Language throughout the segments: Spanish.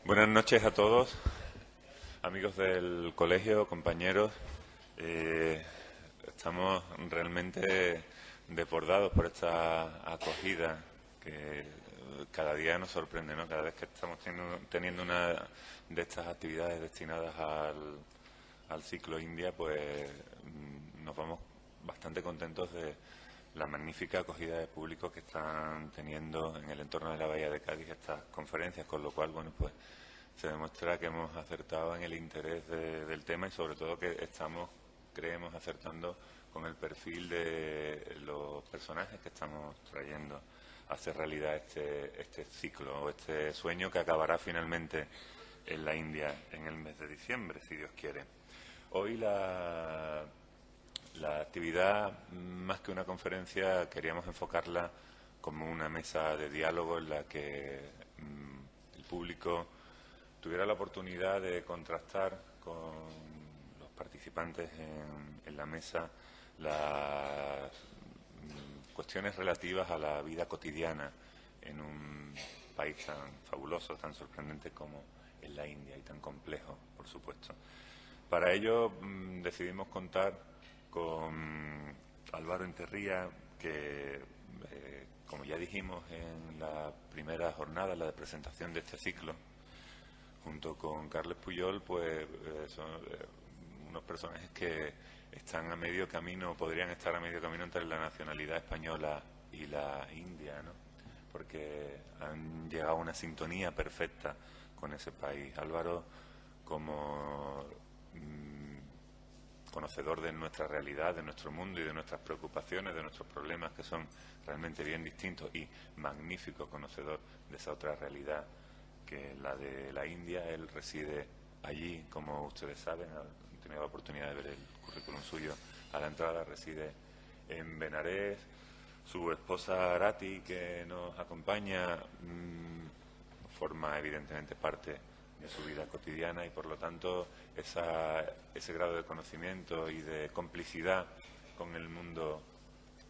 Buenas noches a todos, amigos del colegio, compañeros. Estamos realmente desbordados por esta acogida que cada día nos sorprende, ¿no? Cada vez que estamos teniendo una de estas actividades destinadas al ciclo India, pues nos vamos bastante contentos de la magnífica acogida de público que están teniendo en el entorno de la Bahía de Cádiz estas conferencias, con lo cual, bueno, pues se demuestra que hemos acertado en el interés del tema y sobre todo que creemos, acertando con el perfil de los personajes que estamos trayendo a hacer realidad este ciclo o este sueño que acabará finalmente en la India en el mes de diciembre, si Dios quiere. Hoy la actividad, más que una conferencia, queríamos enfocarla como una mesa de diálogo en la que el público tuviera la oportunidad de contrastar con los participantes en la mesa las cuestiones relativas a la vida cotidiana en un país tan fabuloso, tan sorprendente como es la India y tan complejo, por supuesto. Para ello decidimos contar con Álvaro Enterría, que, como ya dijimos en la primera jornada, la de presentación de este ciclo, junto con Carles Puyol, pues son unos personajes que están a medio camino, podrían estar a medio camino entre la nacionalidad española y la India, ¿no? Porque han llegado a una sintonía perfecta con ese país. Álvaro, como conocedor de nuestra realidad, de nuestro mundo y de nuestras preocupaciones, de nuestros problemas, que son realmente bien distintos, y magnífico conocedor de esa otra realidad que la de la India. Él reside allí, como ustedes saben, han tenido la oportunidad de ver el currículum suyo a la entrada, reside en Benarés. Su esposa Arati, que nos acompaña, forma evidentemente parte de su vida cotidiana y por lo tanto ese grado de conocimiento y de complicidad con el mundo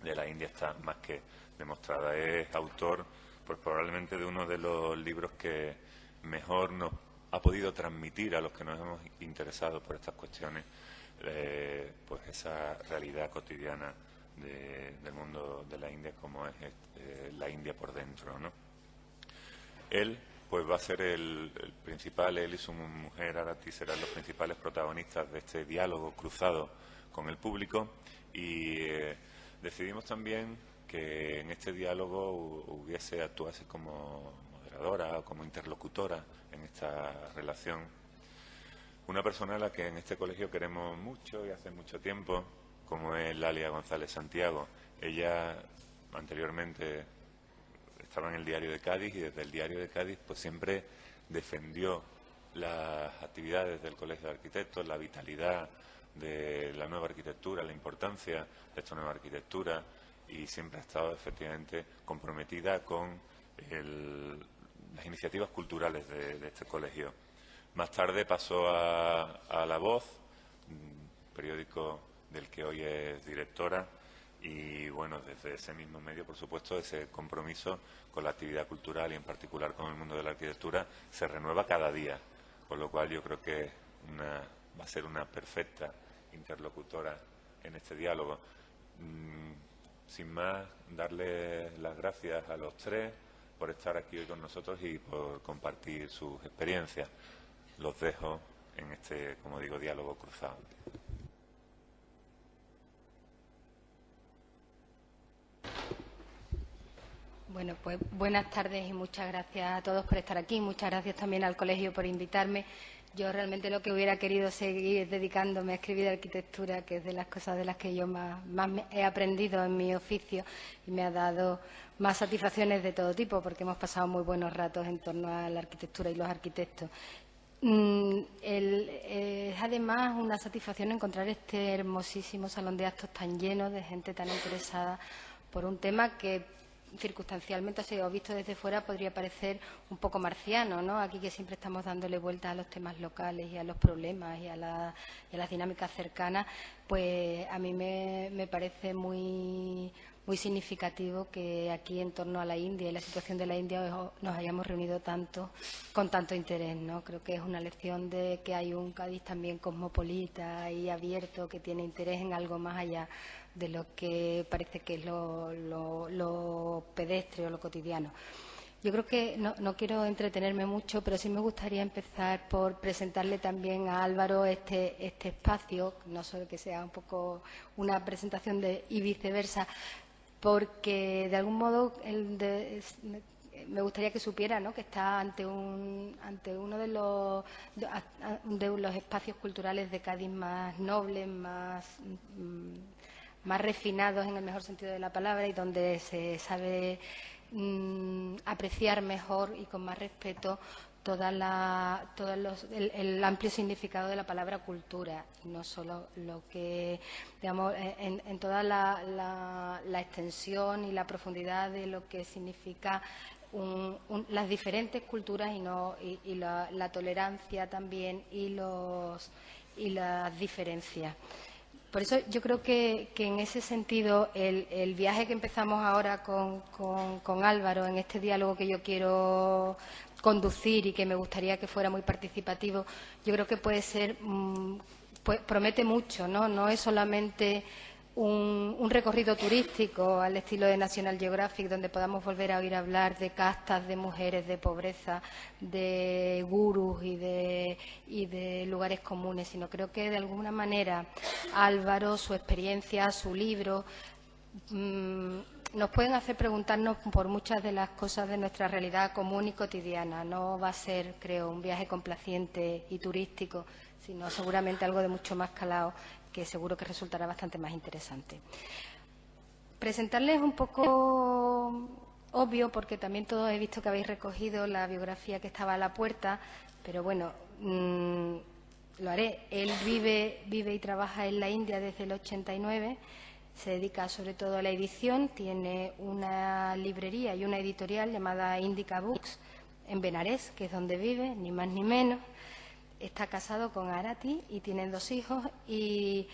de la India está más que demostrada. Es autor, pues probablemente, de uno de los libros que mejor nos ha podido transmitir a los que nos hemos interesado por estas cuestiones, pues esa realidad cotidiana del mundo de la India, como es la India por dentro, ¿no? Él pues va a ser el principal, él y su mujer Arati serán los principales protagonistas de este diálogo cruzado con el público, y decidimos también que en este diálogo actuase como moderadora o como interlocutora en esta relación una persona a la que en este colegio queremos mucho y hace mucho tiempo, como es Lalia González Santiago. Ella anteriormente estaba en el Diario de Cádiz y desde el Diario de Cádiz pues siempre defendió las actividades del Colegio de Arquitectos, la vitalidad de la nueva arquitectura, la importancia de esta nueva arquitectura, y siempre ha estado efectivamente comprometida con las iniciativas culturales de este colegio. Más tarde pasó a La Voz, periódico del que hoy es directora, y bueno, desde ese mismo medio, por supuesto, ese compromiso con la actividad cultural y en particular con el mundo de la arquitectura se renueva cada día, con lo cual yo creo que va a ser una perfecta interlocutora en este diálogo. Sin más, darle las gracias a los tres por estar aquí hoy con nosotros y por compartir sus experiencias. Los dejo en este, como digo, diálogo cruzado. Bueno, pues buenas tardes y muchas gracias a todos por estar aquí. Muchas gracias también al colegio por invitarme. Yo realmente lo que hubiera querido seguir dedicándome a escribir arquitectura, que es de las cosas de las que yo más he aprendido en mi oficio y me ha dado más satisfacciones de todo tipo, porque hemos pasado muy buenos ratos en torno a la arquitectura y los arquitectos. Es además una satisfacción encontrar este hermosísimo salón de actos tan lleno de gente tan interesada por un tema que circunstancialmente, o visto desde fuera, podría parecer un poco marciano, ¿no? Aquí que siempre estamos dándole vueltas a los temas locales y a los problemas y a las dinámicas cercanas, pues a mí me parece muy muy significativo que aquí en torno a la India y la situación de la India nos hayamos reunido tanto, con tanto interés, ¿no? Creo que es una lección de que hay un Cádiz también cosmopolita y abierto, que tiene interés en algo más allá de lo que parece que es lo pedestre o lo cotidiano. Yo creo que no quiero entretenerme mucho, pero sí me gustaría empezar por presentarle también a Álvaro este espacio, no solo que sea un poco una presentación y viceversa, porque de algún modo me gustaría que supiera, ¿no?, que está ante uno de los espacios culturales de Cádiz más nobles, más refinados en el mejor sentido de la palabra, y donde se sabe apreciar mejor y con más respeto el amplio significado de la palabra cultura, y no solo lo que, digamos, en toda la extensión y la profundidad de lo que significa las diferentes culturas y la tolerancia también y las diferencias. Por eso yo creo que en ese sentido el viaje que empezamos ahora con Álvaro, en este diálogo que yo quiero conducir y que me gustaría que fuera muy participativo, yo creo que puede ser, promete mucho, ¿no? No es solamente un recorrido turístico al estilo de National Geographic, donde podamos volver a oír hablar de castas, de mujeres, de pobreza, de gurús y de lugares comunes, sino creo que de alguna manera Álvaro, su experiencia, su libro, nos pueden hacer preguntarnos por muchas de las cosas de nuestra realidad común y cotidiana. No va a ser, creo, un viaje complaciente y turístico, sino seguramente algo de mucho más calado, que seguro que resultará bastante más interesante. Presentarles un poco obvio, porque también todos he visto que habéis recogido la biografía que estaba a la puerta, pero bueno, lo haré. Él vive y trabaja en la India desde el 89, se dedica sobre todo a la edición, tiene una librería y una editorial llamada Indica Books en Benarés, que es donde vive, ni más ni menos. Está casado con Arati y tienen 2 hijos, y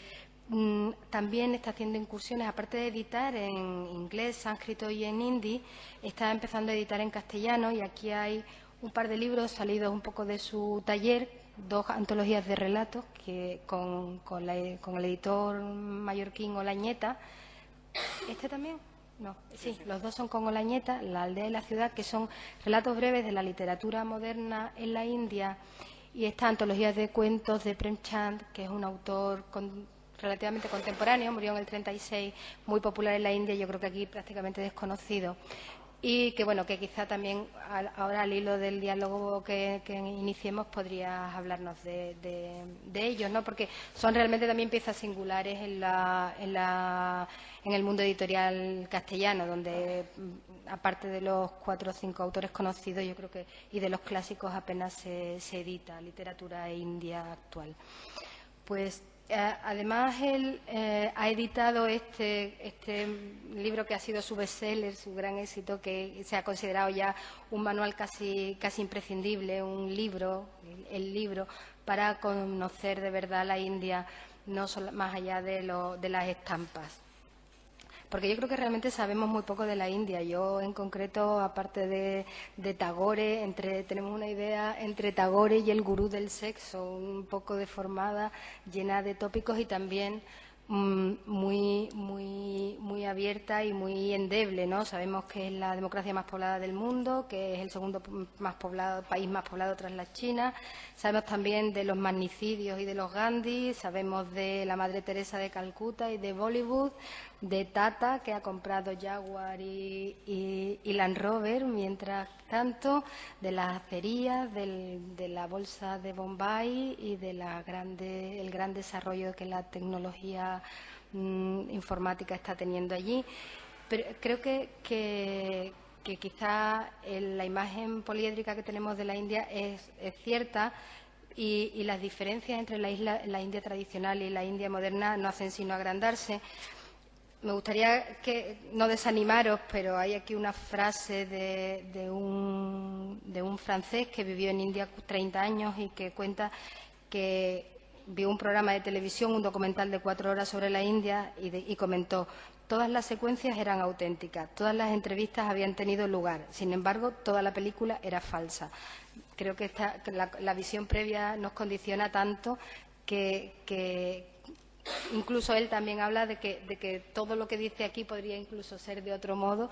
también está haciendo incursiones, aparte de editar en inglés, sánscrito y en hindi, está empezando a editar en castellano, y aquí hay un par de libros salidos un poco de su taller, 2 antologías de relatos que con el editor mallorquín Olañeta. ¿Este también? No, sí, los 2 son con Olañeta, La aldea y la ciudad, que son relatos breves de la literatura moderna en la India. Y esta antología de cuentos de Prem Chand, que es un autor relativamente contemporáneo, murió en el 36, muy popular en la India, yo creo que aquí prácticamente desconocido. Y que, bueno, que quizá también ahora al hilo del diálogo que iniciemos podrías hablarnos de ellos, ¿no? Porque son realmente también piezas singulares en el mundo editorial castellano, donde aparte de los 4 o 5 autores conocidos, yo creo que, y de los clásicos, apenas se edita literatura india actual. Pues además él ha editado este libro que ha sido su bestseller, su gran éxito, que se ha considerado ya un manual casi imprescindible, un libro, el libro para conocer de verdad la India, no solo, más allá de las estampas. Porque yo creo que realmente sabemos muy poco de la India. Yo, en concreto, aparte de Tagore, tenemos una idea entre Tagore y el gurú del sexo, un poco deformada, llena de tópicos y también muy abierta y muy endeble, ¿no? Sabemos que es la democracia más poblada del mundo, que es el segundo país más poblado tras la China. Sabemos también de los magnicidios y de los Gandhi, sabemos de la Madre Teresa de Calcuta y de Bollywood, de Tata, que ha comprado Jaguar y Land Rover, mientras tanto, de las acerías, de la bolsa de Bombay y de el gran desarrollo que la tecnología informática está teniendo allí. Pero creo que quizá la imagen poliédrica que tenemos de la India es cierta, y las diferencias entre la India tradicional y la India moderna no hacen sino agrandarse. Me gustaría no desanimaros, pero hay aquí una frase de un francés que vivió en India 30 años y que cuenta que vio un programa de televisión, un documental de 4 horas sobre la India y comentó: todas las secuencias eran auténticas, todas las entrevistas habían tenido lugar, sin embargo, toda la película era falsa. Creo que la visión previa nos condiciona tanto que incluso él también habla de que todo lo que dice aquí podría incluso ser de otro modo.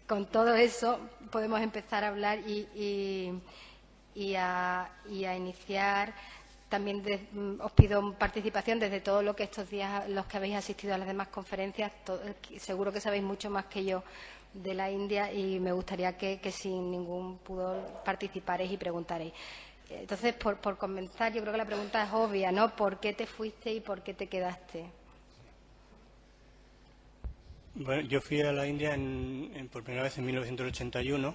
Con todo eso podemos empezar a hablar y a iniciar. También os pido participación desde todo lo que estos días, los que habéis asistido a las demás conferencias. Seguro que sabéis mucho más que yo de la India y me gustaría que sin ningún pudor participaréis y preguntaréis. Entonces, por comenzar, yo creo que la pregunta es obvia, ¿no? ¿Por qué te fuiste y por qué te quedaste? Bueno, yo fui a la India por primera vez en 1981,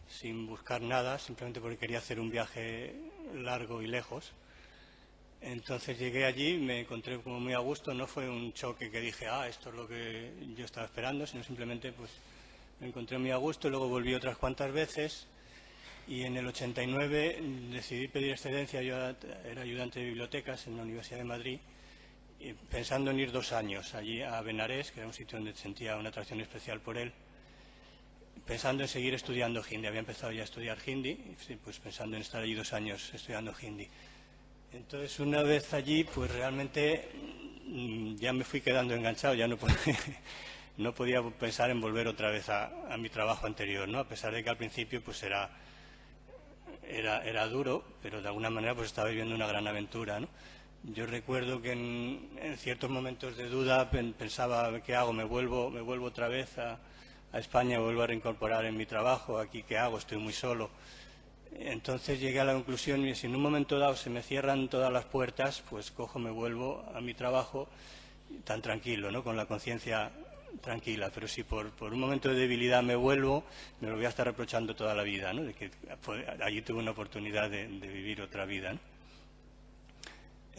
sin buscar nada, simplemente porque quería hacer un viaje largo y lejos. Entonces llegué allí, me encontré como muy a gusto, no fue un choque que dije, esto es lo que yo estaba esperando, sino simplemente pues me encontré muy a gusto, luego volví otras cuantas veces y en el 89 decidí pedir excedencia. Yo era ayudante de bibliotecas en la Universidad de Madrid, pensando en ir 2 años allí a Benarés, que era un sitio donde sentía una atracción especial por él, pensando en seguir estudiando hindi. Había empezado ya a estudiar hindi, pues pensando en estar allí 2 años estudiando hindi. Entonces, una vez allí, pues realmente ya me fui quedando enganchado, ya no podía pensar en volver otra vez a mi trabajo anterior, ¿no? A pesar de que al principio pues era duro, pero de alguna manera pues estaba viviendo una gran aventura, ¿no? Yo recuerdo que en ciertos momentos de duda pensaba, ¿qué hago? ¿Me vuelvo otra vez a España? ¿Me vuelvo a reincorporar en mi trabajo? ¿Aquí qué hago? Estoy muy solo. Entonces llegué a la conclusión que si en un momento dado se me cierran todas las puertas, pues cojo, me vuelvo a mi trabajo tan tranquilo, ¿no? Con la conciencia tranquila. Pero si por un momento de debilidad me vuelvo, me lo voy a estar reprochando toda la vida, ¿no? De que allí tuve una oportunidad de vivir otra vida, ¿no?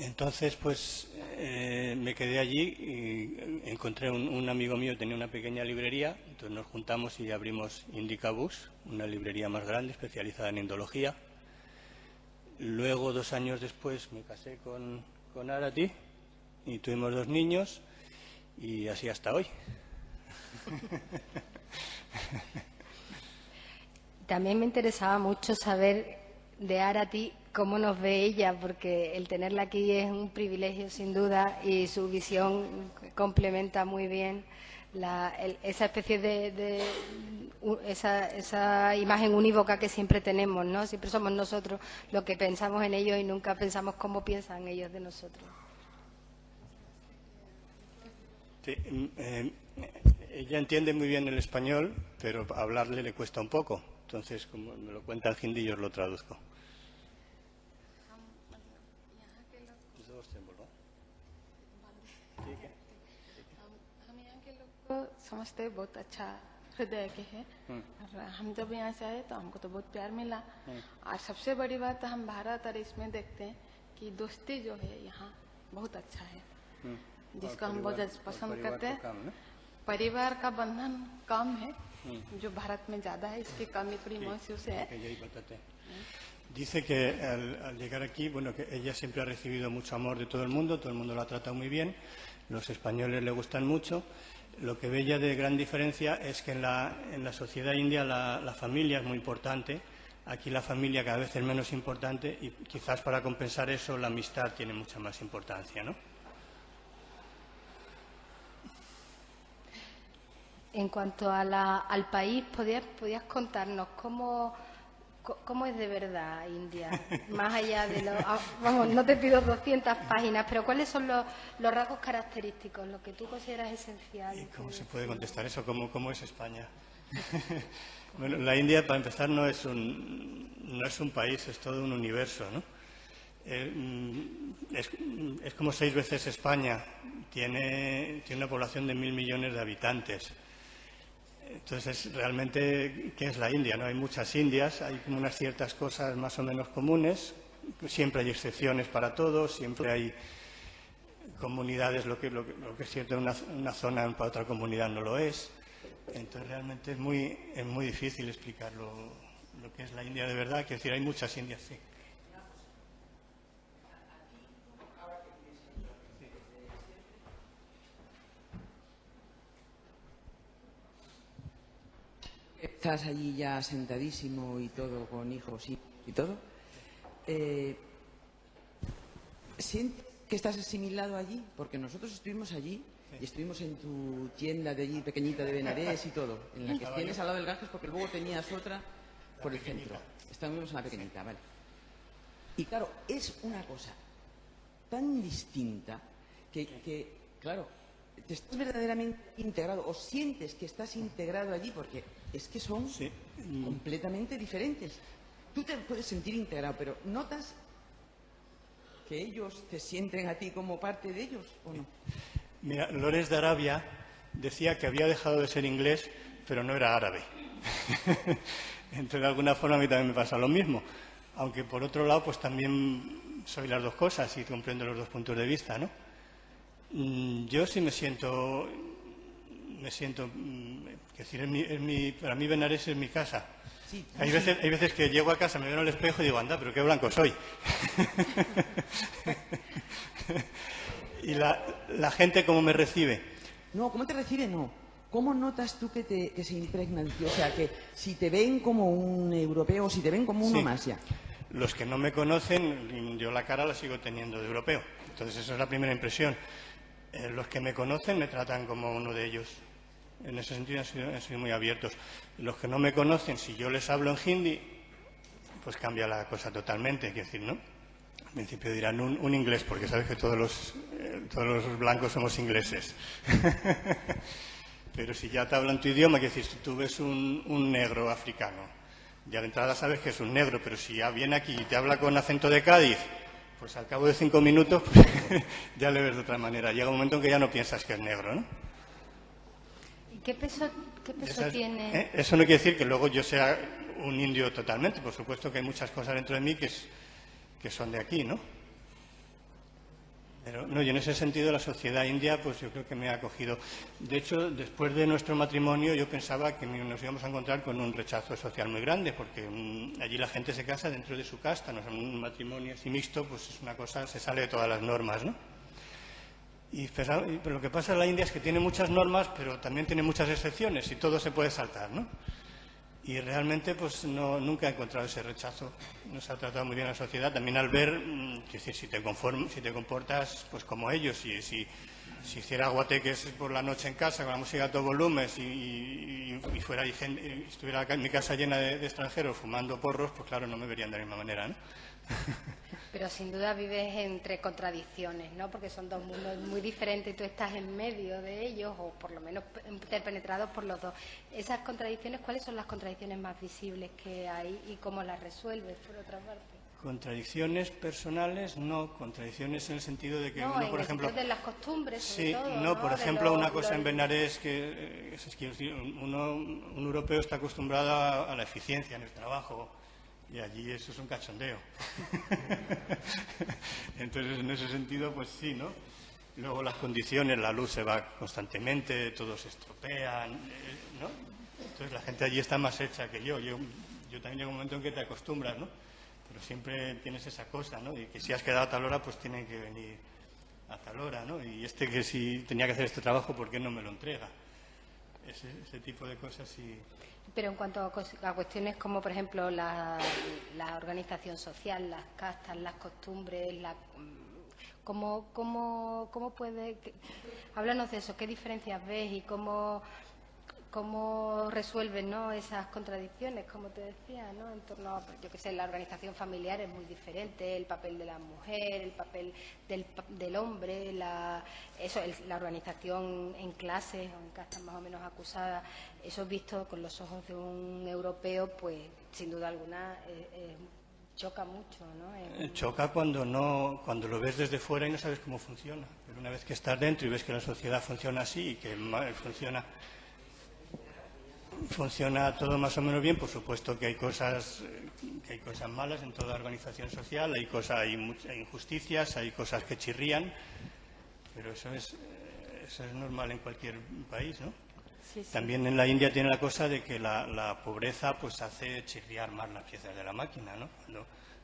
Entonces, pues me quedé allí y encontré un amigo mío, tenía una pequeña librería, entonces nos juntamos y abrimos Indica Books, una librería más grande especializada en indología. Luego, 2 años después, me casé con Arati y tuvimos 2 niños y así hasta hoy. También me interesaba mucho saber de Arati cómo nos ve ella, porque el tenerla aquí es un privilegio sin duda y su visión complementa muy bien esa especie de esa imagen unívoca que siempre tenemos, ¿no? Siempre somos nosotros los que pensamos en ellos y nunca pensamos cómo piensan ellos de nosotros. Sí, ella entiende muy bien el español, pero hablarle le cuesta un poco. Entonces, como me lo cuenta en hindi, yo os lo traduzco. समझते बहुत अच्छा हृदय के हैं और हम जब यहाँ से आए तो हमको तो बहुत प्यार मिला और सबसे बड़ी बात हम भारत और इसमें देखते हैं कि दोस्ती जो है यहाँ बहुत अच्छा है जिसको हम बहुत पसंद करते हैं परिवार का बंधन कम है जो भारत में ज्यादा है इसकी कमी थोड़ी महसूस है Dice que al llegar aquí, bueno, que ella siempre ha recibido mucho amor de todo el mundo la ha tratado muy bien, los españoles le gustan mucho. Lo que ve ella de gran diferencia es que en la sociedad india la familia es muy importante, aquí la familia cada vez es menos importante y quizás para compensar eso la amistad tiene mucha más importancia, ¿no? En cuanto al país, ¿podías contarnos cómo es de verdad India? Más allá de vamos, no te pido 200 páginas, pero ¿cuáles son los rasgos característicos, lo que tú consideras esencial? ¿Y cómo se puede contestar eso? ¿Cómo es España? Bueno, la India, para empezar, no es un país, es todo un universo, ¿no? Es como 6 veces España, tiene una población de 1.000 millones de habitantes. Entonces, realmente, ¿qué es la India? ¿No? Hay muchas Indias, hay como unas ciertas cosas más o menos comunes, siempre hay excepciones para todos, siempre hay comunidades, lo que es cierto en una zona para otra comunidad no lo es. Entonces, realmente es muy difícil explicar lo que es la India de verdad, quiero decir, hay muchas Indias, sí. estás allí ya sentadísimo y todo, con hijos y todo, ¿sientes que estás asimilado allí? Porque nosotros estuvimos allí y estuvimos en tu tienda de allí pequeñita de Benarés y todo, en la que tienes al lado del Ganges, porque luego tenías otra por el centro. Estábamos en la pequeñita, vale. Y claro, es una cosa tan distinta que claro, te estás verdaderamente integrado o sientes que estás integrado allí porque es que son completamente diferentes. Tú te puedes sentir integrado, pero ¿notas que ellos te sienten a ti como parte de ellos o no? Mira, Lores de Arabia decía que había dejado de ser inglés, pero no era árabe. Entonces, de alguna forma, a mí también me pasa lo mismo. Aunque, por otro lado, pues también soy las dos cosas y comprendo los dos puntos de vista, ¿no? Yo sí me siento, es decir, para mí Benarés es mi casa. Sí, hay veces que llego a casa, me veo en el espejo y digo, anda, pero qué blanco soy. Y la gente, ¿cómo me recibe? No, ¿cómo te recibe? No. ¿Cómo notas tú que se impregna de ti? O sea, que si te ven como un europeo o si te ven como uno más ya. Los que no me conocen, yo la cara la sigo teniendo de europeo. Entonces, esa es la primera impresión. Los que me conocen me tratan como uno de ellos. En ese sentido han sido muy abiertos. Los que no me conocen, si yo les hablo en hindi, pues cambia la cosa totalmente. Quiero decir, ¿no? Al principio dirán un inglés, porque sabes que todos los blancos somos ingleses. Pero si ya te hablan tu idioma, quiero decir, si tú ves un negro africano, ya de entrada sabes que es un negro, pero si ya viene aquí y te habla con acento de Cádiz, pues al cabo de 5 minutos pues, ya le ves de otra manera. Llega un momento en que ya no piensas que es negro, ¿no? ¿Y qué peso tiene? Eso no quiere decir que luego yo sea un indio totalmente. Por supuesto que hay muchas cosas dentro de mí que son de aquí, ¿no? Pero no, y en ese sentido la sociedad india, pues yo creo que me ha acogido. De hecho, después de nuestro matrimonio, yo pensaba que nos íbamos a encontrar con un rechazo social muy grande, porque allí la gente se casa dentro de su casta, no es un matrimonio así mixto, pues es una cosa, se sale de todas las normas, ¿no? Pero lo que pasa en la India es que tiene muchas normas, pero también tiene muchas excepciones y todo se puede saltar, ¿no? Y realmente pues nunca he encontrado ese rechazo. Nos ha tratado muy bien la sociedad. También al ver, es decir, si te comportas pues como ellos, si hiciera guateques por la noche en casa con la música a todo volumen y estuviera mi casa llena de extranjeros fumando porros, pues claro, no me verían de la misma manera, ¿no? Pero sin duda vives entre contradicciones, ¿no? Porque son dos mundos muy diferentes y tú estás en medio de ellos, o por lo menos interpenetrados por los dos. Esas contradicciones, ¿cuáles son las contradicciones más visibles que hay y cómo las resuelves, por otra parte? Contradicciones personales, no. Contradicciones en el sentido de que no, uno, por ejemplo... de las costumbres, sobre sí, todo, no, por ejemplo, una cosa en Benarés que un europeo está acostumbrado a la eficiencia en el trabajo. Y allí eso es un cachondeo. Entonces, en ese sentido, pues sí, ¿no? Luego las condiciones, la luz se va constantemente, todo se estropea, ¿no? Entonces la gente allí está más hecha que yo. Yo también llega un momento en que te acostumbras, ¿no? Pero siempre tienes esa cosa, ¿no? Y que si has quedado a tal hora, pues tienen que venir a tal hora, ¿no? Y que si tenía que hacer este trabajo, ¿por qué no me lo entrega? Ese tipo de cosas sí... Pero en cuanto a cuestiones como, por ejemplo, la organización social, las castas, las costumbres, ¿cómo puede...? Háblanos de eso, ¿qué diferencias ves y cómo resuelven, ¿no?, esas contradicciones, como te decía, ¿no?, en torno a, yo qué sé, la organización familiar es muy diferente, el papel de la mujer, el papel del hombre, la organización en clases o en castas más o menos acusadas, eso visto con los ojos de un europeo, pues sin duda alguna choca mucho, ¿no? Choca cuando lo ves desde fuera y no sabes cómo funciona, pero una vez que estás dentro y ves que la sociedad funciona así y que funciona todo más o menos bien. Por supuesto que hay cosas malas en toda organización social, hay injusticias, hay cosas que chirrían, pero eso es normal en cualquier país, ¿no? Sí, sí. También en la India tiene la cosa de que la pobreza pues hace chirriar más las piezas de la máquina, ¿no?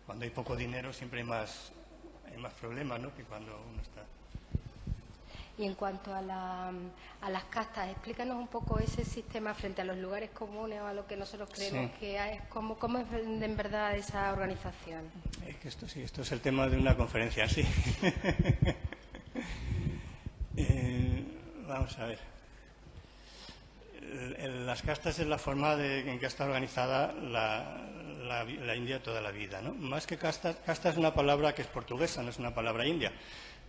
Cuando hay poco dinero siempre hay más problemas, ¿no?, que cuando uno está... Y en cuanto a las castas, explícanos un poco ese sistema frente a los lugares comunes o a lo que nosotros creemos que hay. ¿Cómo es en verdad esa organización? Es que esto es el tema de una conferencia, sí. Vamos a ver. Las castas es la forma en que está organizada la India toda la vida, ¿no? Más que casta es una palabra que es portuguesa, no es una palabra india.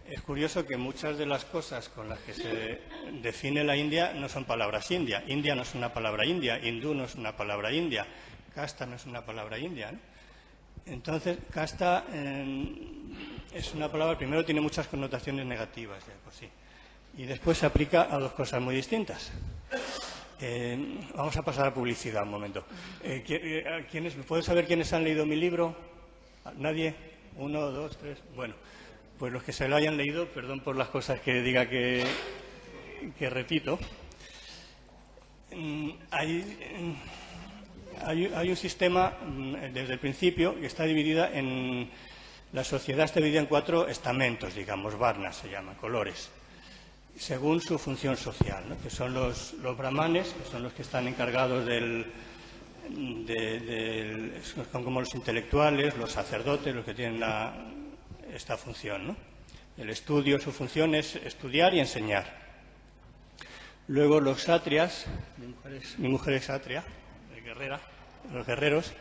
Es curioso que muchas de las cosas con las que se define la India no son palabras india. India no es una palabra india, hindú no es una palabra india, casta no es una palabra india, ¿no? Entonces, casta es una palabra, primero tiene muchas connotaciones negativas, ya por sí, y después se aplica a dos cosas muy distintas. Vamos a pasar a publicidad un momento. ¿Puedo saber quiénes han leído mi libro? ¿Nadie? ¿1, 2, 3? Bueno, pues los que se lo hayan leído, perdón por las cosas que diga que repito. Hay un sistema desde el principio que está dividida en... La sociedad está dividida en 4 estamentos, digamos, varnas se llaman, colores, según su función social, ¿no? Que son los brahmanes, que son los que están encargados son como los intelectuales, los sacerdotes, los que tienen esta función, ¿no? El estudio, su función es estudiar y enseñar. Luego los satrias, mi mujer es satria, guerrera, los guerreros,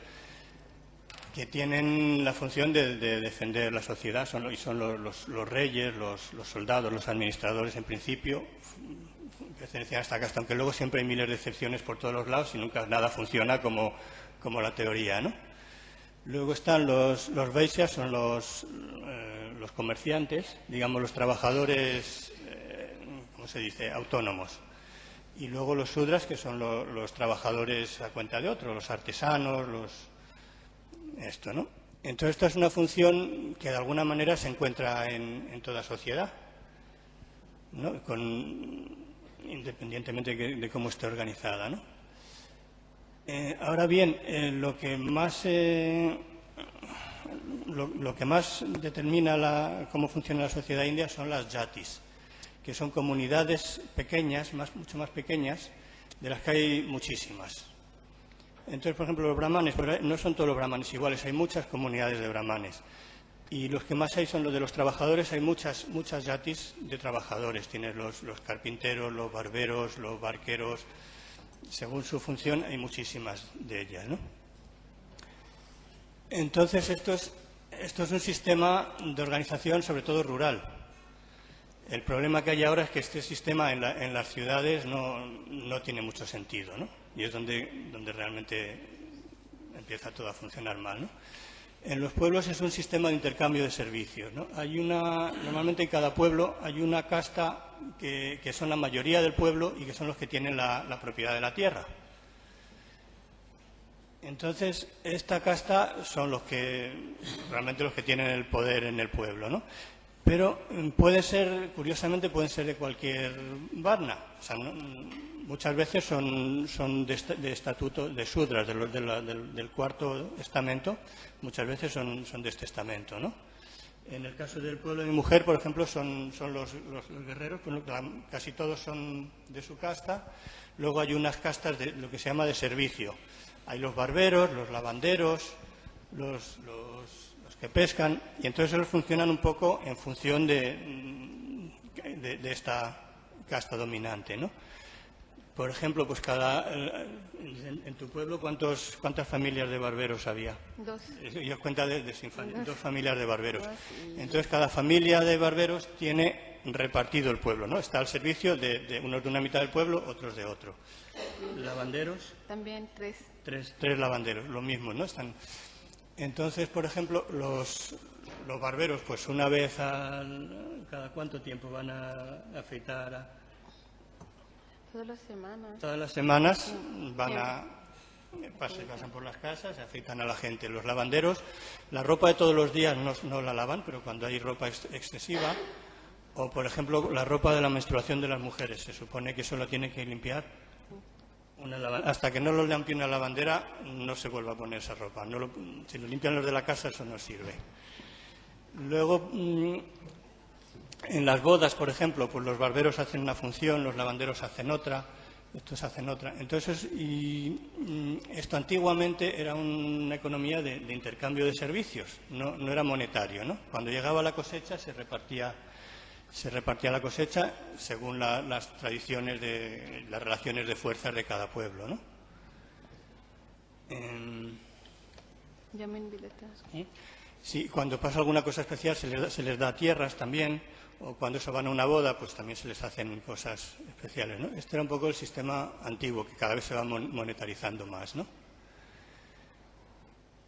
que tienen la función de defender la sociedad, son los reyes, los soldados, los administradores, en principio, pertenecen a esta casta, aunque luego siempre hay miles de excepciones por todos los lados y nunca nada funciona como la teoría, ¿no? Luego están los vaisyas, son los comerciantes, digamos los trabajadores, ¿cómo se dice?, autónomos. Y luego los sudras, que son los trabajadores a cuenta de otros, los artesanos, esto, ¿no? Entonces, esta es una función que de alguna manera se encuentra en toda sociedad, ¿no? Independientemente de cómo esté organizada, ¿no? Ahora bien, lo que más determina cómo funciona la sociedad india son las yatis, que son comunidades pequeñas, mucho más pequeñas, de las que hay muchísimas. Entonces, por ejemplo, los brahmanes, no son todos los brahmanes iguales, hay muchas comunidades de brahmanes. Y los que más hay son los de los trabajadores, hay muchas yatis de trabajadores. Tienes los carpinteros, los barberos, los barqueros. Según su función hay muchísimas de ellas, ¿no? Entonces, esto es un sistema de organización sobre todo rural. El problema que hay ahora es que este sistema en las ciudades no tiene mucho sentido, ¿no? Y es donde realmente empieza todo a funcionar mal, ¿no? En los pueblos es un sistema de intercambio de servicios, ¿no? Normalmente en cada pueblo hay una casta que son la mayoría del pueblo y que son los que tienen la propiedad de la tierra. Entonces, esta casta son realmente los que tienen el poder en el pueblo, ¿no? Pero curiosamente pueden ser de cualquier varna. O sea, muchas veces son de estatuto, de sudras, del cuarto estamento, muchas veces son de este estamento, ¿no? En el caso del pueblo de mi mujer, por ejemplo, son los guerreros, pues casi todos son de su casta. Luego hay unas castas de lo que se llama de servicio. Hay los barberos, los lavanderos, los que pescan, y entonces ellos funcionan un poco en función de esta casta dominante, ¿no? Por ejemplo, pues en tu pueblo, ¿cuántas familias de barberos había? 2. Ellos cuentan de su infancia, 2 familias de barberos. Entonces, cada familia de barberos tiene repartido el pueblo, ¿no? Está al servicio de unos de una mitad del pueblo, otros de otro. ¿Lavanderos? También 3. Tres lavanderos, lo mismo, ¿no? Entonces, por ejemplo, los barberos, pues una vez ¿cada cuánto tiempo van a afeitar? Todas las semanas. Todas las semanas pasan por las casas, afeitan a la gente. Los lavanderos, la ropa de todos los días no la lavan, pero cuando hay ropa excesiva, o por ejemplo, la ropa de la menstruación de las mujeres, se supone que eso lo tiene que limpiar. Hasta que no lo limpie una lavandera, no se vuelve a poner esa ropa. Si lo limpian los de la casa, eso no sirve. Luego, En las bodas, por ejemplo, pues los barberos hacen una función, los lavanderos hacen otra, estos hacen otra. Entonces, esto antiguamente era una economía de intercambio de servicios, no era monetario, ¿no? Cuando llegaba la cosecha se repartía la cosecha según las tradiciones de las relaciones de fuerzas de cada pueblo, ¿no? Sí, cuando pasa alguna cosa especial se les da tierras también, o cuando se van a una boda, pues también se les hacen cosas especiales, ¿no? Este era un poco el sistema antiguo, que cada vez se va monetarizando más, ¿no?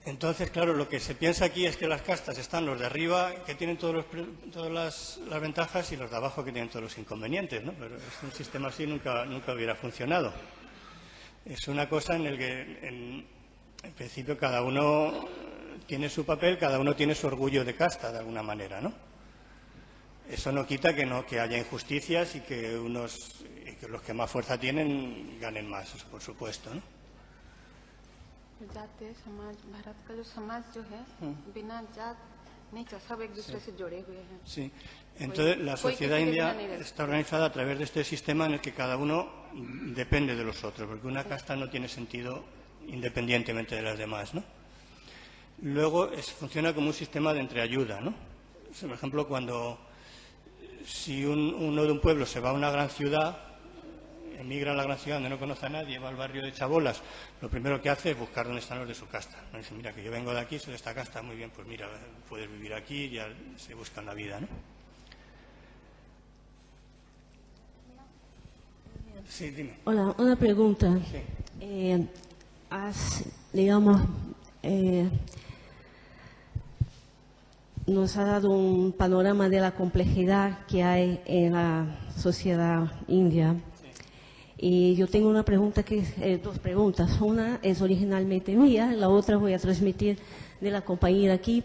Entonces, claro, lo que se piensa aquí es que las castas están los de arriba, que tienen todas las ventajas, y los de abajo, que tienen todos los inconvenientes, ¿no? Pero un sistema así nunca hubiera funcionado. Es una cosa en la que, en principio, cada uno tiene su papel, cada uno tiene su orgullo de casta, de alguna manera, ¿no? Eso no quita que haya injusticias y que los que más fuerza tienen ganen más, eso por supuesto, ¿no? जातीय समाज, भारत का जो समाज जो है बिना जात नहीं चल, सब एक दूसरे से जुड़े हुए हैं. Sí. Entonces, la sociedad india está organizada a través de este sistema en el que cada uno depende de los otros, porque una casta no tiene sentido independientemente de las demás, ¿no? Luego funciona como un sistema de entreayuda, ¿no? Por ejemplo, si uno de un pueblo se va a una gran ciudad, emigra a la gran ciudad donde no conoce a nadie, va al barrio de Chabolas, lo primero que hace es buscar dónde están los de su casta. ¿No? Dice, mira, que yo vengo de aquí, soy de esta casta, muy bien, pues mira, puedes vivir aquí, ya se busca una vida, ¿no? Sí, dime. Hola, una pregunta. Sí. Nos ha dado un panorama de la complejidad que hay en la sociedad india. Y yo tengo una pregunta dos preguntas. Una es originalmente mía, la otra voy a transmitir de la compañera aquí.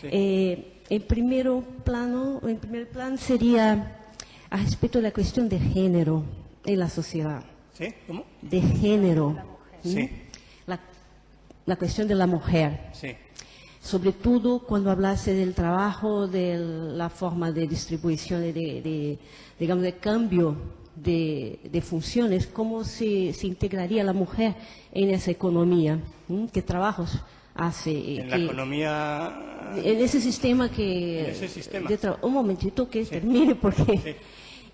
Sí. En primer plan sería a respecto de la cuestión de género en la sociedad. ¿Sí? ¿Cómo? De género. Sí. La cuestión de la mujer. Sí. Sobre todo cuando hablase del trabajo, de la forma de distribución, digamos, de cambio de funciones, cómo se integraría la mujer en esa economía, qué trabajos hace. En la economía. En ese sistema que. En ese sistema. Un momentito que termine, porque. Sí.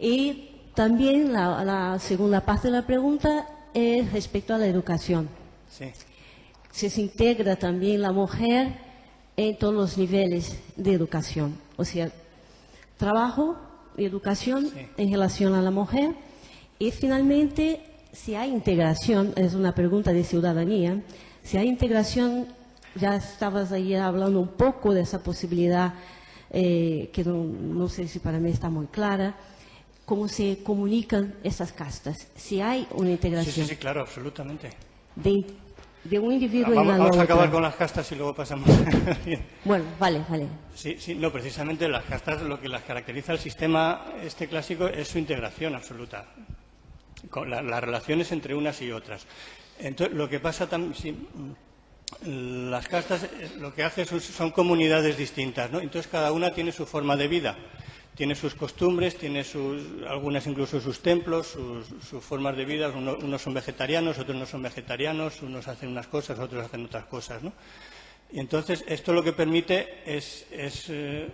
Y también la segunda parte de la pregunta es respecto a la educación. Sí. Se integra también la mujer en todos los niveles de educación. O sea, trabajo y educación en relación a la mujer. Y finalmente, si hay integración, es una pregunta de ciudadanía, si hay integración, ya estabas ahí hablando un poco de esa posibilidad, que no sé si para mí está muy clara, cómo se comunican esas castas, si hay una integración. Sí, claro, absolutamente. De un individuo en la Vamos a acabar otra. con las castas y luego pasamos. Bueno, vale. Sí, no, precisamente las castas, lo que las caracteriza al sistema clásico es su integración absoluta, con las relaciones entre unas y otras. Entonces, lo que pasa también, las castas lo que hacen son comunidades distintas, ¿no? Entonces, cada una tiene su forma de vida. Tiene sus costumbres, tiene algunas incluso sus templos, sus formas de vida. Unos son vegetarianos, otros no son vegetarianos, unos hacen unas cosas, otros hacen otras cosas, ¿no? Y entonces esto lo que permite es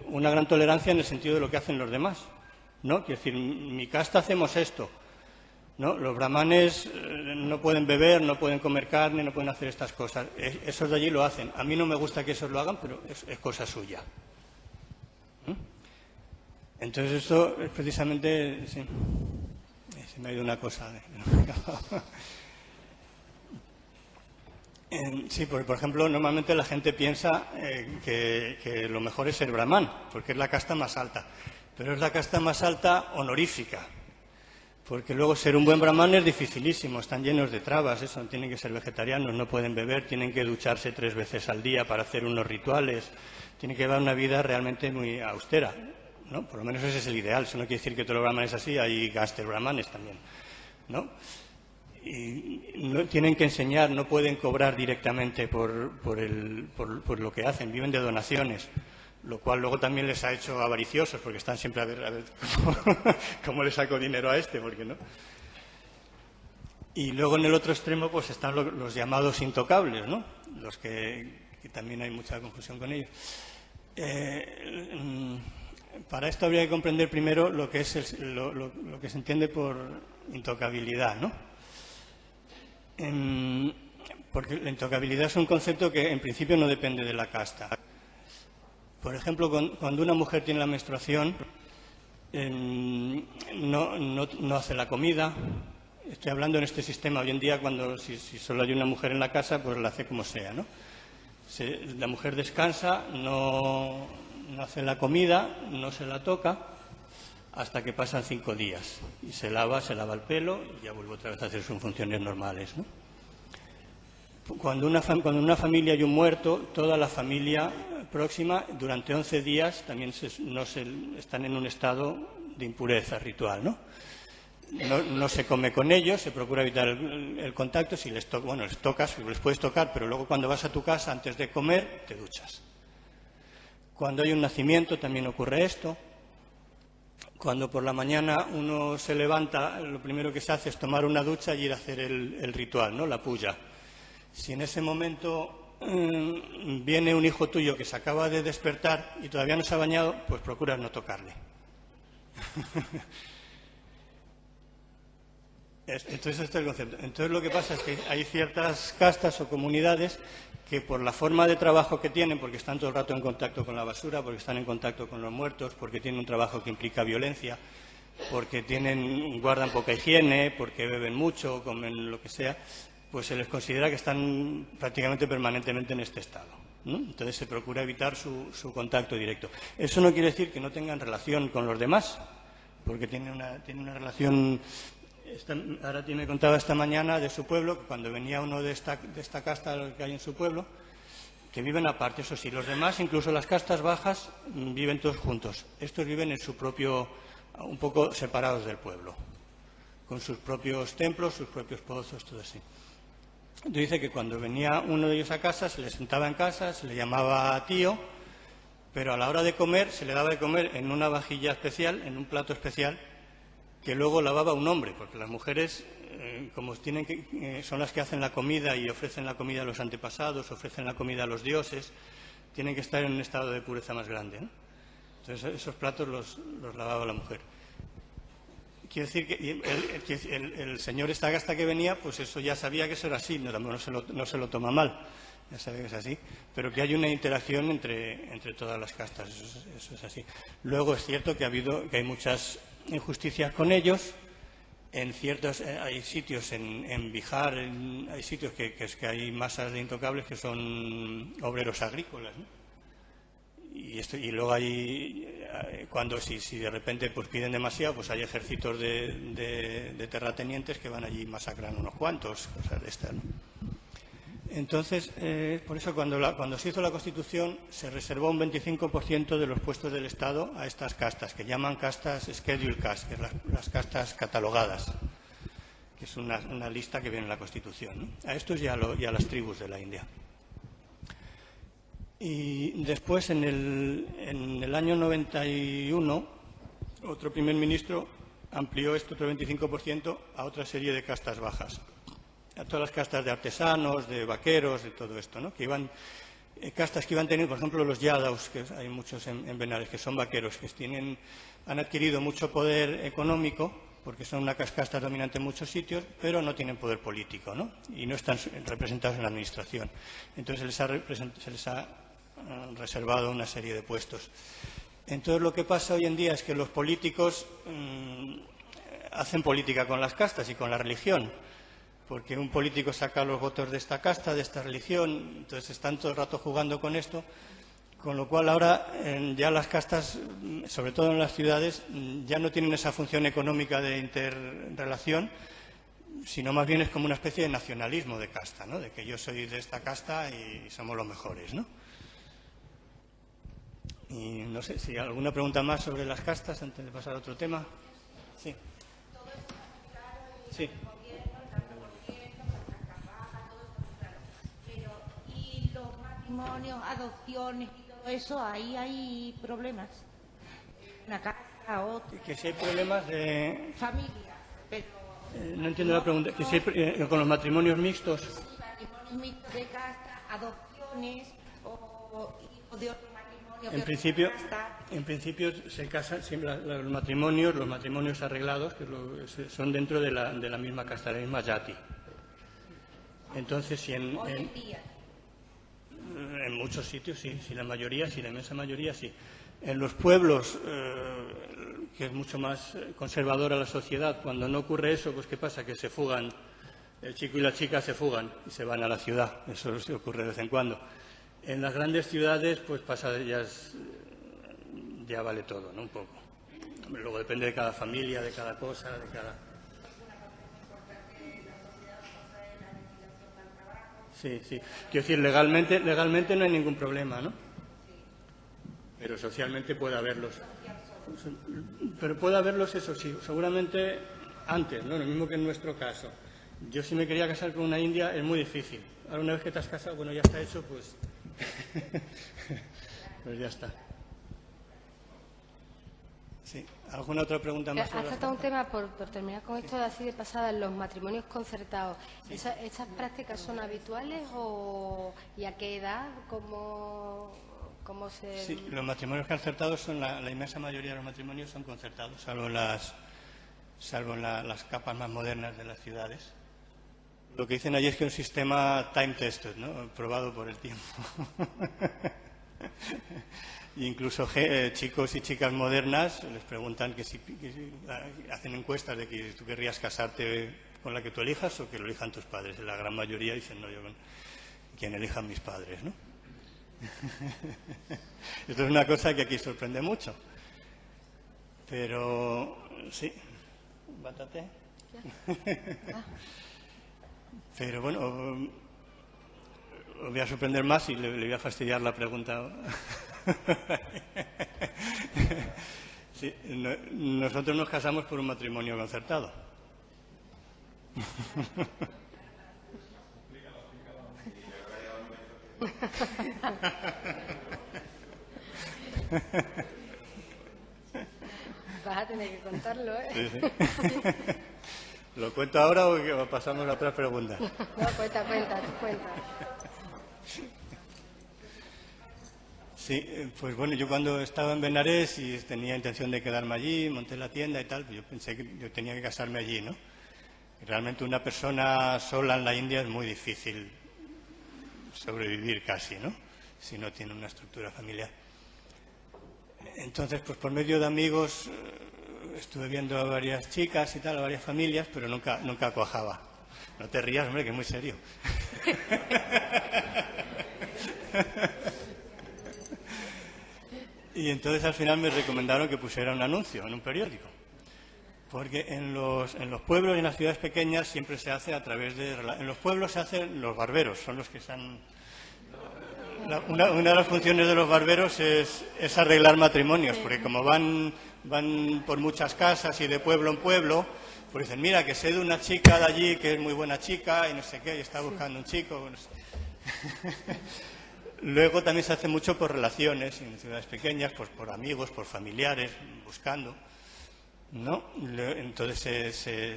una gran tolerancia en el sentido de lo que hacen los demás, ¿no? Quiero decir, en mi casta hacemos esto, ¿no? Los brahmanes no pueden beber, no pueden comer carne, no pueden hacer estas cosas. Esos de allí lo hacen. A mí no me gusta que esos lo hagan, pero es cosa suya. Entonces esto es precisamente, sí, se me ha ido una cosa. Sí, porque por ejemplo normalmente la gente piensa que lo mejor es ser brahman, porque es la casta más alta, pero es la casta más alta honorífica, porque luego ser un buen brahman es dificilísimo, están llenos de trabas, eso, tienen que ser vegetarianos, no pueden beber, tienen que ducharse 3 veces al día para hacer unos rituales, tienen que llevar una vida realmente muy austera. ¿No? Por lo menos ese es el ideal. Eso no quiere decir que todos los brahmanes así, hay gángster brahmanes también, ¿no? Y no, tienen que enseñar, no pueden cobrar directamente por lo que hacen, viven de donaciones, lo cual luego también les ha hecho avariciosos, porque están siempre a ver cómo le saco dinero a este, porque no. Y luego en el otro extremo pues están los llamados intocables, ¿no? Los que también hay mucha confusión con ellos. Para esto habría que comprender primero lo que es lo que se entiende por intocabilidad, ¿no? Porque la intocabilidad es un concepto que en principio no depende de la casta. Por ejemplo, cuando una mujer tiene la menstruación, no hace la comida. Estoy hablando en este sistema hoy en día, cuando si solo hay una mujer en la casa, pues la hace como sea, ¿no? La mujer descansa, no hace la comida, no se la toca, hasta que pasan 5 días. Y se lava el pelo y ya vuelve otra vez a hacer sus funciones normales, ¿no? Cuando en una familia hay un muerto, toda la familia próxima, durante 11 días, también están en un estado de impureza ritual, ¿no? No se come con ellos, se procura evitar el contacto. Si les tocas, les puedes tocar, pero luego cuando vas a tu casa, antes de comer, te duchas. Cuando hay un nacimiento también ocurre esto. Cuando por la mañana uno se levanta, lo primero que se hace es tomar una ducha y ir a hacer el ritual, ¿no? La puya. Si en ese momento viene un hijo tuyo que se acaba de despertar y todavía no se ha bañado, pues procuras no tocarle. Entonces, este es el concepto. Entonces, lo que pasa es que hay ciertas castas o comunidades que, por la forma de trabajo que tienen, porque están todo el rato en contacto con la basura, porque están en contacto con los muertos, porque tienen un trabajo que implica violencia, porque guardan poca higiene, porque beben mucho, comen lo que sea, pues se les considera que están prácticamente permanentemente en este estado, ¿no? Entonces, se procura evitar su contacto directo. Eso no quiere decir que no tengan relación con los demás, porque tienen una relación. Ahora me contaba esta mañana de su pueblo, que cuando venía uno de esta casta que hay en su pueblo, que viven aparte, eso sí, los demás, incluso las castas bajas, viven todos juntos. Estos viven en su propio, un poco separados del pueblo, con sus propios templos, sus propios pozos, todo así. Entonces dice que cuando venía uno de ellos a casa, se le sentaba en casa, se le llamaba tío, pero a la hora de comer, se le daba de comer en una vajilla especial, en un plato especial, que luego lavaba un hombre, porque las mujeres, como son las que hacen la comida y ofrecen la comida a los antepasados, ofrecen la comida a los dioses, tienen que estar en un estado de pureza más grande, ¿no? Entonces, esos platos los lavaba la mujer. Quiere decir que el señor esta casta que venía, pues eso ya sabía que eso era así, no se lo toma mal, ya sabe que es así, pero que hay una interacción entre todas las castas, eso es así. Luego es cierto que hay muchas injusticias con ellos. Hay sitios en Bihar, hay sitios que hay masas de intocables que son obreros agrícolas, ¿no? Y luego si de repente pues piden demasiado, pues hay ejércitos de terratenientes que van allí y masacran unos cuantos, cosas de estas, ¿no? Entonces, por eso cuando se hizo la Constitución se reservó un 25% de los puestos del Estado a estas castas, que llaman castas Schedule Caste, que es las castas catalogadas, que es una lista que viene en la Constitución, ¿no? A estos y a las tribus de la India. Y después, en el año 91, otro primer ministro amplió este otro 25% a otra serie de castas bajas, a todas las castas de artesanos, de vaqueros, de todo esto, ¿no? Castas que iban teniendo, por ejemplo, los yadaus, que hay muchos en Benares, que son vaqueros, que han adquirido mucho poder económico, porque son una casta dominante en muchos sitios, pero no tienen poder político, ¿no? Y no están representados en la administración. Entonces se les ha reservado una serie de puestos. Entonces, lo que pasa hoy en día es que los políticos hacen política con las castas y con la religión, porque un político saca los votos de esta casta, de esta religión, entonces están todo el rato jugando con esto, con lo cual ahora ya las castas, sobre todo en las ciudades, ya no tienen esa función económica de interrelación, sino más bien es como una especie de nacionalismo de casta, ¿no? De que yo soy de esta casta y somos los mejores, ¿no? Y no sé si hay alguna pregunta más sobre las castas antes de pasar a otro tema. Sí. Sí. Adopciones y todo eso, ahí hay problemas. Una casa, otra. Que si hay problemas de... Familia, pero... no entiendo la pregunta. Que si hay, con los matrimonios mixtos... Sí, matrimonios mixtos de casta, adopciones o hijos de otro matrimonio. En principio se casan siempre los matrimonios arreglados, que son dentro de la misma casta, de la misma yati. Entonces, si en muchos sitios sí, la inmensa mayoría sí. En los pueblos, que es mucho más conservadora la sociedad, cuando no ocurre eso, pues ¿qué pasa? Que se fugan, el chico y la chica se fugan y se van a la ciudad. Eso sí ocurre de vez en cuando. En las grandes ciudades, pues pasa, ya vale todo, ¿no? Un poco. Luego depende de cada familia, de cada cosa, de cada... Sí. Quiero decir, legalmente no hay ningún problema, ¿no? Pero socialmente puede haberlos. Pero puede haberlos, eso sí, seguramente antes, ¿no? Lo mismo que en nuestro caso. Yo si me quería casar con una india es muy difícil. Ahora una vez que te has casado, bueno, ya está hecho, pues... pues ya está. Sí. ¿Alguna otra pregunta más? Has tratado un tema, por terminar con esto así de pasada, los matrimonios concertados. Sí. ¿Esas prácticas son habituales y a qué edad? ¿Cómo se...? Sí, los matrimonios concertados son la inmensa mayoría de los matrimonios son concertados, salvo las capas más modernas de las ciudades. Lo que dicen allí es que es un sistema time-tested, ¿no? Probado por el tiempo. Incluso chicos y chicas modernas les preguntan que hacen encuestas de que tú querrías casarte con la que tú elijas o que lo elijan tus padres. La gran mayoría dicen, no, yo con quien elijan mis padres, ¿no? Esto es una cosa que aquí sorprende mucho. Pero, sí, bátate. Pero bueno, os voy a sorprender más y le voy a fastidiar la pregunta. Sí, nosotros nos casamos por un matrimonio concertado. Vas a tener que contarlo, ¿eh? Sí. ¿Lo cuento ahora o pasamos a otra pregunta? No, cuenta. Sí, pues bueno, yo cuando estaba en Benarés y tenía intención de quedarme allí, monté la tienda y tal, yo pensé que yo tenía que casarme allí, ¿no? Realmente una persona sola en la India es muy difícil sobrevivir casi, ¿no? Si no tiene una estructura familiar. Entonces, pues por medio de amigos estuve viendo a varias chicas y tal, a varias familias, pero nunca cuajaba. No te rías, hombre, que es muy serio. Y entonces al final me recomendaron que pusiera un anuncio en un periódico. Porque en los pueblos y en las ciudades pequeñas siempre se hace a través de... En los pueblos se hacen los barberos, son los que están... Una de las funciones de los barberos es arreglar matrimonios, porque como van por muchas casas y de pueblo en pueblo, pues dicen, mira, que sé de una chica de allí que es muy buena chica y no sé qué, y está buscando un chico. No sé. Luego también se hace mucho por relaciones en ciudades pequeñas, pues por amigos, por familiares, buscando, ¿no? Entonces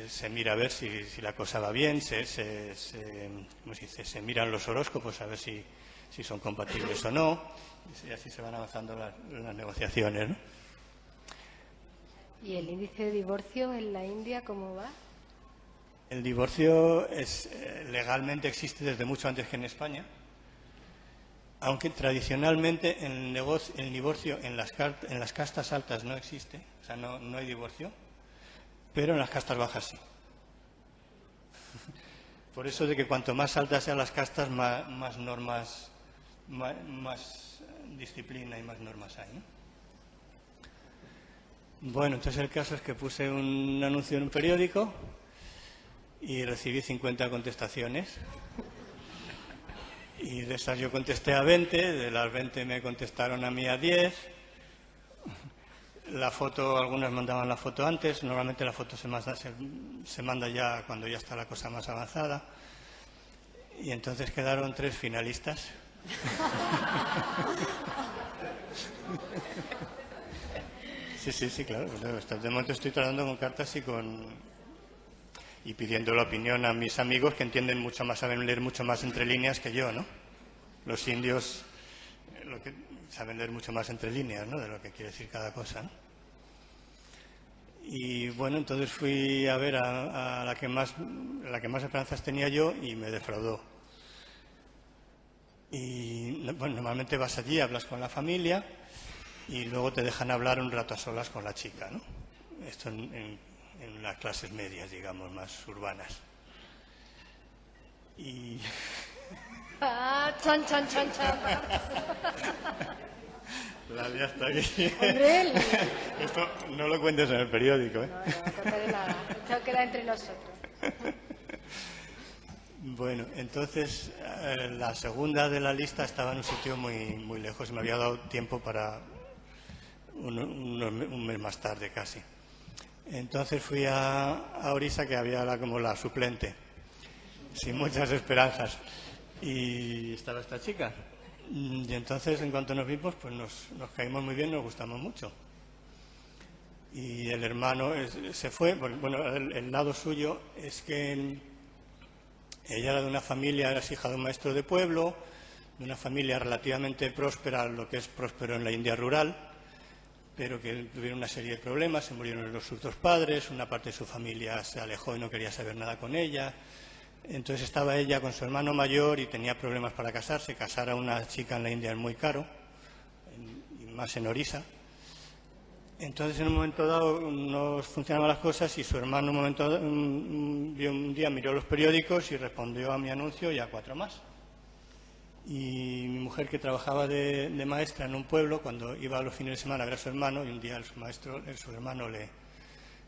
se mira a ver si la cosa va bien, ¿cómo se dice? Se miran los horóscopos a ver si son compatibles o no, y así se van avanzando las negociaciones, ¿no? ¿Y el índice de divorcio en la India cómo va? El divorcio legalmente existe desde mucho antes que en España, aunque tradicionalmente el divorcio en las castas altas no existe, o sea, no hay divorcio, pero en las castas bajas sí. Por eso de que cuanto más altas sean las castas, más normas, más disciplina y más normas hay, ¿no? Bueno, entonces el caso es que puse un anuncio en un periódico y recibí 50 contestaciones. Y de esas yo contesté a 20, de las 20 me contestaron a mí a 10. La foto, algunas mandaban la foto antes, normalmente la foto se manda ya cuando ya está la cosa más avanzada. Y entonces quedaron 3 finalistas. Sí, claro. De momento estoy tratando con cartas y pidiendo la opinión a mis amigos que entienden mucho más, saben leer mucho más entre líneas que yo, ¿no? Los indios saben leer mucho más entre líneas, ¿no? De lo que quiere decir cada cosa, ¿no? Y bueno, entonces fui a ver a la que más esperanzas tenía yo y me defraudó. Y bueno, normalmente vas allí, hablas con la familia y luego te dejan hablar un rato a solas con la chica, ¿no? Esto en las clases medias, digamos, más urbanas. Y... Chan. La lía está aquí. Hombre, Esto no lo cuentes en el periódico, ¿eh? No contaré nada. Esto queda entre nosotros. Bueno, entonces la segunda de la lista estaba en un sitio muy lejos y me había dado tiempo para un mes más tarde casi. Entonces fui a Orissa, que había como la suplente, sin muchas esperanzas, y estaba esta chica. Y entonces, en cuanto nos vimos, pues nos caímos muy bien, nos gustamos mucho. Y el hermano se fue. Bueno, el lado suyo es que ella era de una familia, era hija de un maestro de pueblo, de una familia relativamente próspera, lo que es próspero en la India rural, pero que tuvieron una serie de problemas, se murieron sus dos padres, una parte de su familia se alejó y no quería saber nada con ella. Entonces estaba ella con su hermano mayor y tenía problemas para casarse. Casar a una chica en la India es muy caro, y más en Orissa. Entonces en un momento dado no funcionaban las cosas y su hermano un día miró los periódicos y respondió a mi anuncio y a 4 más. Y mi mujer, que trabajaba de maestra en un pueblo, cuando iba a los fines de semana a ver a su hermano, y un día su hermano le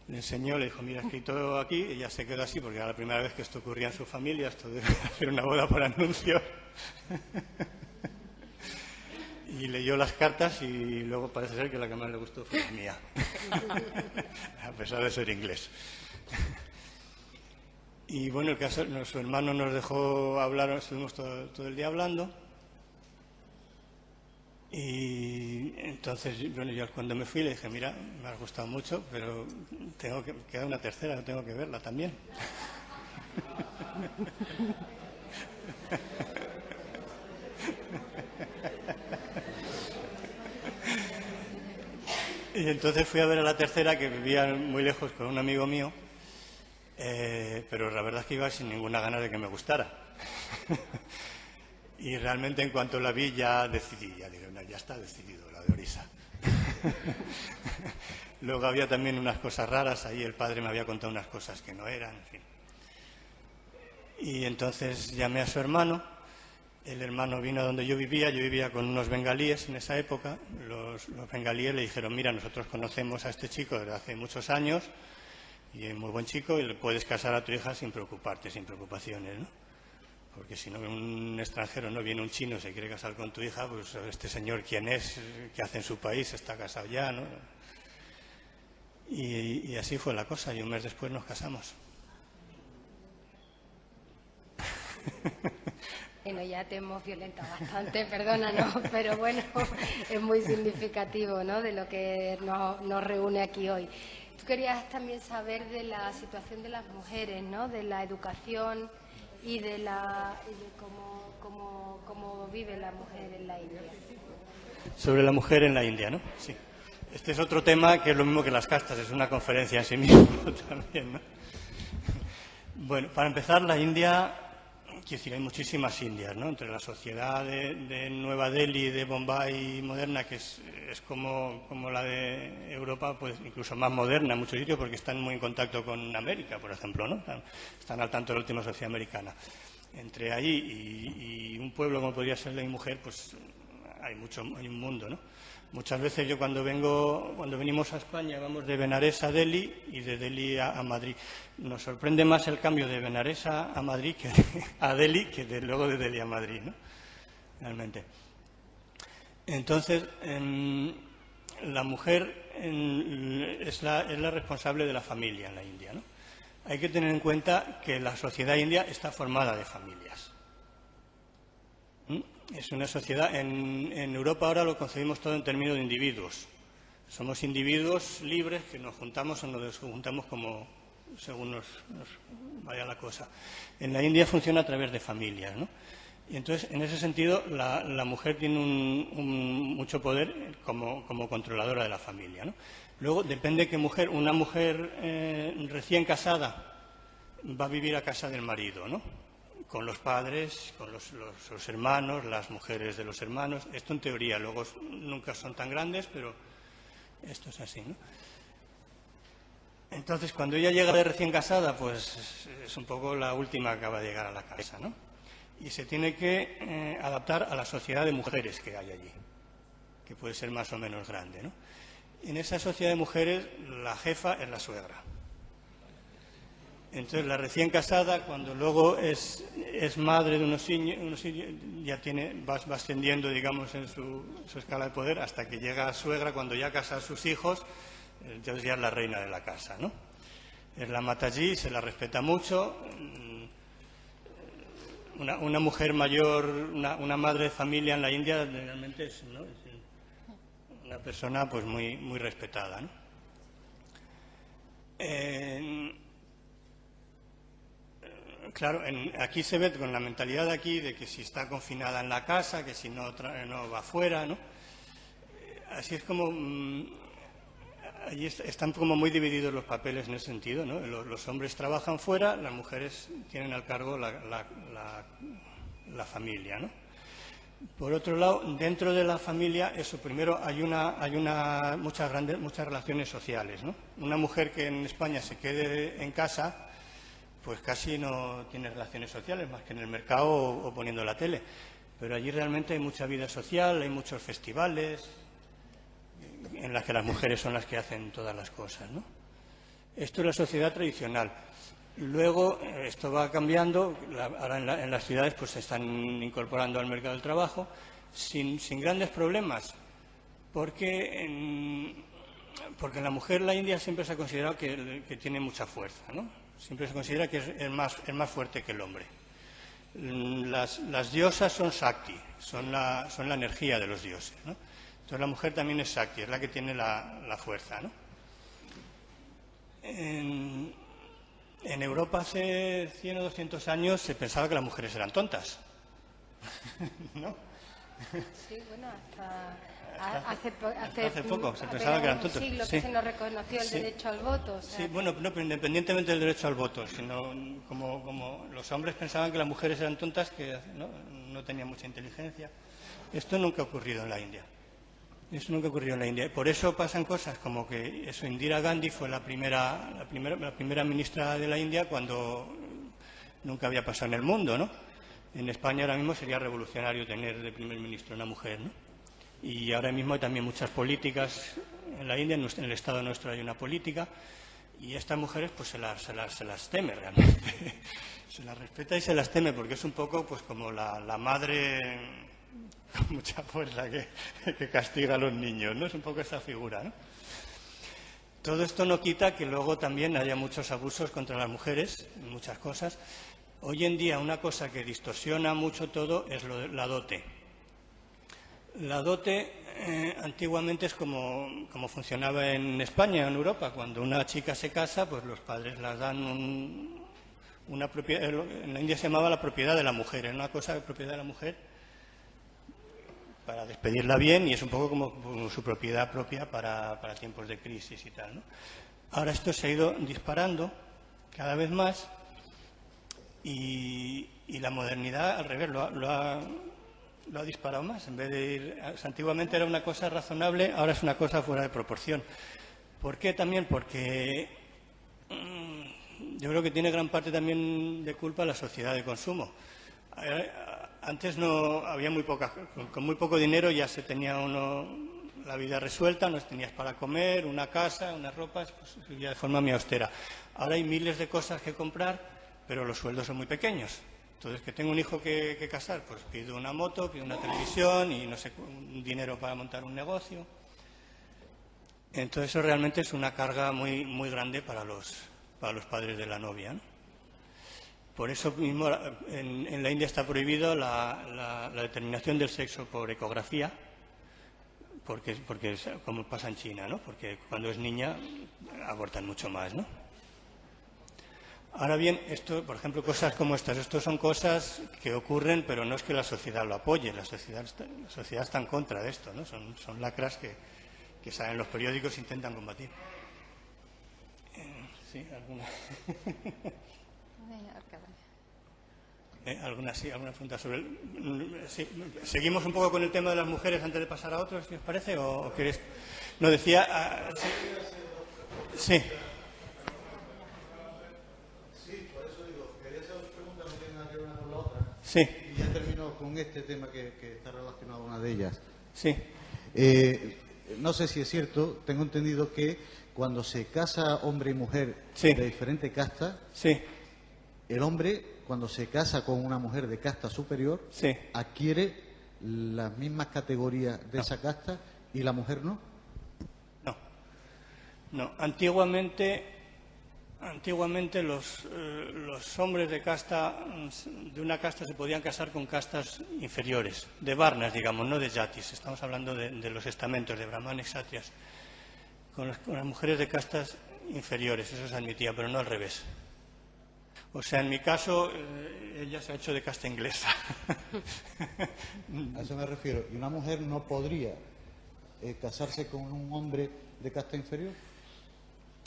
enseñó, le dijo: mira, he escrito aquí, y ella se quedó así porque era la primera vez que esto ocurría en su familia, esto de hacer una boda por anuncio. Y leyó las cartas y luego parece ser que la que más le gustó fue la mía, a pesar de ser inglés. Y bueno, el caso, su hermano nos dejó hablar, estuvimos todo el día hablando. Y entonces, bueno, yo cuando me fui le dije: mira, me ha gustado mucho, pero queda una tercera, tengo que verla también. Y entonces fui a ver a la tercera, que vivía muy lejos, con un amigo mío, pero la verdad es que iba sin ninguna gana de que me gustara. Y realmente en cuanto la vi ya decidí, ya digo: no, ya está decidido, la de Orissa. Luego había también unas cosas raras, ahí el padre me había contado unas cosas que no eran, en fin. Y entonces llamé a su hermano. El hermano vino a donde yo vivía con unos bengalíes en esa época. Los bengalíes le dijeron: mira, nosotros conocemos a este chico desde hace muchos años y es muy buen chico y le puedes casar a tu hija sin preocuparte, sin preocupaciones, ¿no? Porque si no, un extranjero, no viene un chino, se quiere casar con tu hija, pues este señor quién es, qué hace en su país, está casado ya, ¿no? Y así fue la cosa, y un mes después nos casamos. Bueno, ya te hemos violentado bastante, perdónanos, pero bueno, es muy significativo, ¿no?, de lo que nos reúne aquí hoy. Tú querías también saber de la situación de las mujeres, ¿no?, de la educación y de cómo vive la mujer en la India. Sobre la mujer en la India, ¿no? Sí. Este es otro tema que es lo mismo que las castas, es una conferencia en sí mismo también, ¿no? Bueno, para empezar, la India... Quiero decir, hay muchísimas Indias, ¿no? Entre la sociedad de Nueva Delhi, de Bombay moderna, que es como la de Europa, pues incluso más moderna en muchos sitios, porque están muy en contacto con América, por ejemplo, ¿no? Están al tanto de la última sociedad americana. Entre ahí y un pueblo como podría ser la mujer, pues hay un mundo, ¿no? Muchas veces yo cuando venimos a España vamos de Benares a Delhi y de Delhi a Madrid. Nos sorprende más el cambio de Benares a Madrid a Delhi que luego de Delhi a Madrid, ¿no? Realmente. Entonces, la mujer es la responsable de la familia en la India, ¿no? Hay que tener en cuenta que la sociedad india está formada de familias. Es una sociedad. En Europa ahora lo concebimos todo en términos de individuos. Somos individuos libres que nos juntamos o nos desjuntamos como según nos vaya la cosa. En la India funciona a través de familias, ¿no? Y entonces, en ese sentido, la mujer tiene mucho poder como controladora de la familia, ¿no? Luego, depende qué mujer. Una mujer recién casada va a vivir a casa del marido, ¿no? Con los padres, con los hermanos, las mujeres de los hermanos. Esto en teoría, luego nunca son tan grandes, pero esto es así, ¿no? Entonces, cuando ella llega de recién casada, pues es un poco la última que acaba de llegar a la casa, ¿no? Y se tiene que adaptar a la sociedad de mujeres que hay allí, que puede ser más o menos grande, ¿no? En esa sociedad de mujeres, la jefa es la suegra. Entonces, la recién casada, cuando luego es madre de unos niños, ya va ascendiendo, digamos, en su escala de poder, hasta que llega a suegra, cuando ya casa a sus hijos, entonces ya es la reina de la casa, ¿no? Es la Mataji, se la respeta mucho. Una mujer mayor, una madre de familia en la India, realmente es, ¿no?, es una persona pues muy respetada, ¿no? Claro, aquí se ve con la mentalidad de aquí de que si está confinada en la casa, que si no va afuera, ¿no? Así es como allí están como muy divididos los papeles en ese sentido, ¿no? Los hombres trabajan fuera, las mujeres tienen al cargo la familia, ¿no? Por otro lado, dentro de la familia, eso primero hay muchas relaciones sociales, ¿no? Una mujer que en España se quede en casa, pues casi no tiene relaciones sociales, más que en el mercado o poniendo la tele. Pero allí realmente hay mucha vida social, hay muchos festivales en las que las mujeres son las que hacen todas las cosas, ¿no? Esto es la sociedad tradicional. Luego, esto va cambiando. Ahora en las ciudades pues se están incorporando al mercado del trabajo sin grandes problemas, porque la mujer en la India siempre se ha considerado que tiene mucha fuerza, ¿no? Siempre se considera que es más fuerte que el hombre. Las diosas son Shakti, son la energía de los dioses, ¿no? Entonces la mujer también es Shakti, es la que tiene la fuerza, ¿no? En Europa hace 100 o 200 años se pensaba que las mujeres eran tontas, ¿no? Sí, bueno, hace poco se pensaba que eran tontos. Un siglo sí. Que se nos reconoció el derecho al voto. O sea, sí, bueno, no, pero independientemente del derecho al voto, sino como los hombres pensaban que las mujeres eran tontas, que no tenían mucha inteligencia. Esto nunca ha ocurrido en la India. Eso nunca ocurrió en la India. Por eso pasan cosas como que Indira Gandhi fue la primera ministra de la India cuando nunca había pasado en el mundo, ¿no? En España ahora mismo sería revolucionario tener de primer ministro una mujer, ¿no? Y ahora mismo hay también muchas políticas en la India, en el Estado nuestro hay una política, y estas mujeres pues se las teme realmente. Se las respeta y se las teme, porque es un poco pues como la madre con mucha fuerza que castiga a los niños, ¿no? Es un poco esa figura, ¿no? Todo esto no quita que luego también haya muchos abusos contra las mujeres, muchas cosas. Hoy en día una cosa que distorsiona mucho todo es la dote. La dote antiguamente es como funcionaba en España, en Europa. Cuando una chica se casa, pues los padres las dan una propiedad. En la India se llamaba la propiedad de la mujer, era una cosa de propiedad de la mujer para despedirla bien, y es un poco como su propiedad propia para tiempos de crisis y tal, ¿no? Ahora esto se ha ido disparando cada vez más y la modernidad al revés lo ha disparado más. En vez de ir, antiguamente era una cosa razonable, ahora es una cosa fuera de proporción. ¿Por qué también? Porque yo creo que tiene gran parte también de culpa la sociedad de consumo. Antes no había con muy poco dinero ya se tenía uno la vida resuelta, no tenías para comer, una casa, unas ropas, pues ya de forma muy austera. Ahora hay miles de cosas que comprar, pero los sueldos son muy pequeños. Entonces, que tengo un hijo que casar, pues pido una moto, pido una televisión y no sé, un dinero para montar un negocio. Entonces, eso realmente es una carga muy grande para los padres de la novia, ¿no? Por eso mismo en la India está prohibido la determinación del sexo por ecografía, porque es como pasa en China, ¿no? Porque cuando es niña abortan mucho más, ¿no? Ahora bien, esto, por ejemplo, cosas como estas, esto son cosas que ocurren, pero no es que la sociedad lo apoye, la sociedad está en contra de esto, ¿no? Son lacras que salen en los periódicos e intentan combatir. Sí, alguna. ¿Alguna pregunta sobre sí. Seguimos un poco con el tema de las mujeres antes de pasar a otros, si os parece, o queréis. No, decía. Sí. Sí, por eso digo, quería hacer dos preguntas, no tienen nada que ver una con la otra. Sí. Y ya termino con este tema que está relacionado a una de ellas. Sí. No sé si es cierto, tengo entendido que cuando se casa hombre y mujer sí. de diferente casta, sí. el hombre, cuando se casa con una mujer de casta superior, sí. adquiere las mismas categorías de esa casta y la mujer no. No. Antiguamente los hombres de una casta se podían casar con castas inferiores, de varnas, digamos, no de yatis. Estamos hablando de los estamentos, de brahmanes, kshatriyas. Con las mujeres de castas inferiores, eso se admitía, pero no al revés. O sea, en mi caso, ella se ha hecho de casta inglesa. A eso me refiero. ¿Y una mujer no podría casarse con un hombre de casta inferior?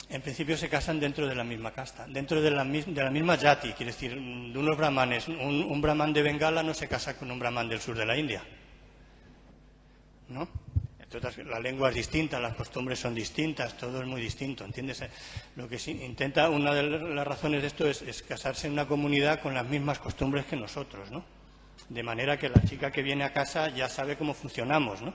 En principio se casan dentro de la misma casta, dentro de la misma yati, quiere decir, de unos brahmanes. Un brahman de Bengala no se casa con un brahman del sur de la India, ¿no? Entonces, la lengua es distinta, las costumbres son distintas, todo es muy distinto, ¿entiendes? Lo que intenta, una de las razones de esto es casarse en una comunidad con las mismas costumbres que nosotros, ¿no? De manera que la chica que viene a casa ya sabe cómo funcionamos, ¿no?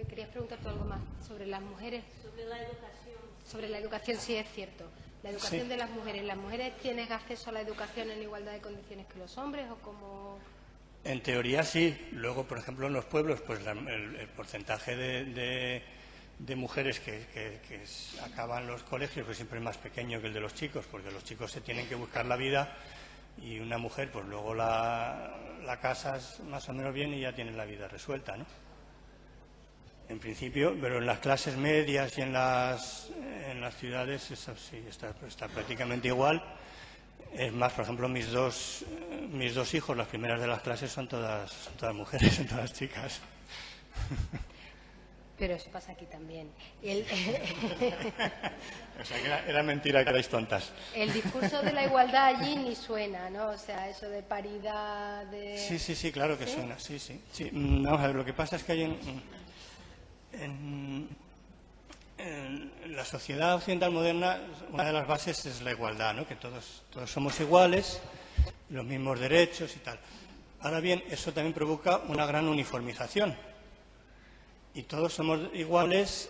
¿Querías preguntar tú algo más sobre las mujeres? Sobre la educación. Sobre la educación, sí, es cierto. La educación de las mujeres. ¿Las mujeres tienen acceso a la educación en igualdad de condiciones que los hombres o como...? En teoría sí. Luego, por ejemplo, en los pueblos, pues el porcentaje de mujeres que acaban los colegios pues siempre es más pequeño que el de los chicos, porque los chicos se tienen que buscar la vida y una mujer, pues luego la casas más o menos bien y ya tiene la vida resuelta, ¿no? En principio, pero en las clases medias y en las ciudades eso sí está prácticamente igual. Es más, por ejemplo, mis dos hijos, las primeras de las clases son todas mujeres, son todas chicas. Pero eso pasa aquí también. O sea, que era mentira que erais tontas. El discurso de la igualdad allí ni suena, ¿no? O sea, eso de paridad, de... Sí, claro que suena, sí. Vamos a ver, lo que pasa es que hay en la sociedad occidental moderna, una de las bases es la igualdad, ¿no? Que todos somos iguales, los mismos derechos y tal. Ahora bien, eso también provoca una gran uniformización. Y todos somos iguales,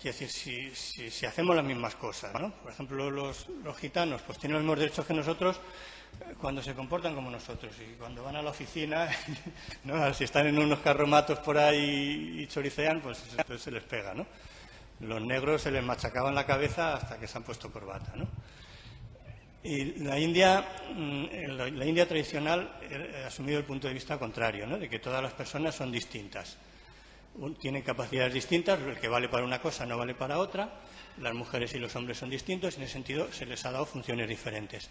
quiere decir, si hacemos las mismas cosas, ¿no? Por ejemplo, los gitanos pues tienen los mismos derechos que nosotros cuando se comportan como nosotros, y cuando van a la oficina, ¿no? Si están en unos carromatos por ahí y choricean, pues entonces se les pega, ¿no? Los negros se les machacaban la cabeza hasta que se han puesto corbata, ¿no? Y la India tradicional ha asumido el punto de vista contrario, ¿no? De que todas las personas son distintas. Tienen capacidades distintas, el que vale para una cosa no vale para otra, las mujeres y los hombres son distintos y en ese sentido se les ha dado funciones diferentes.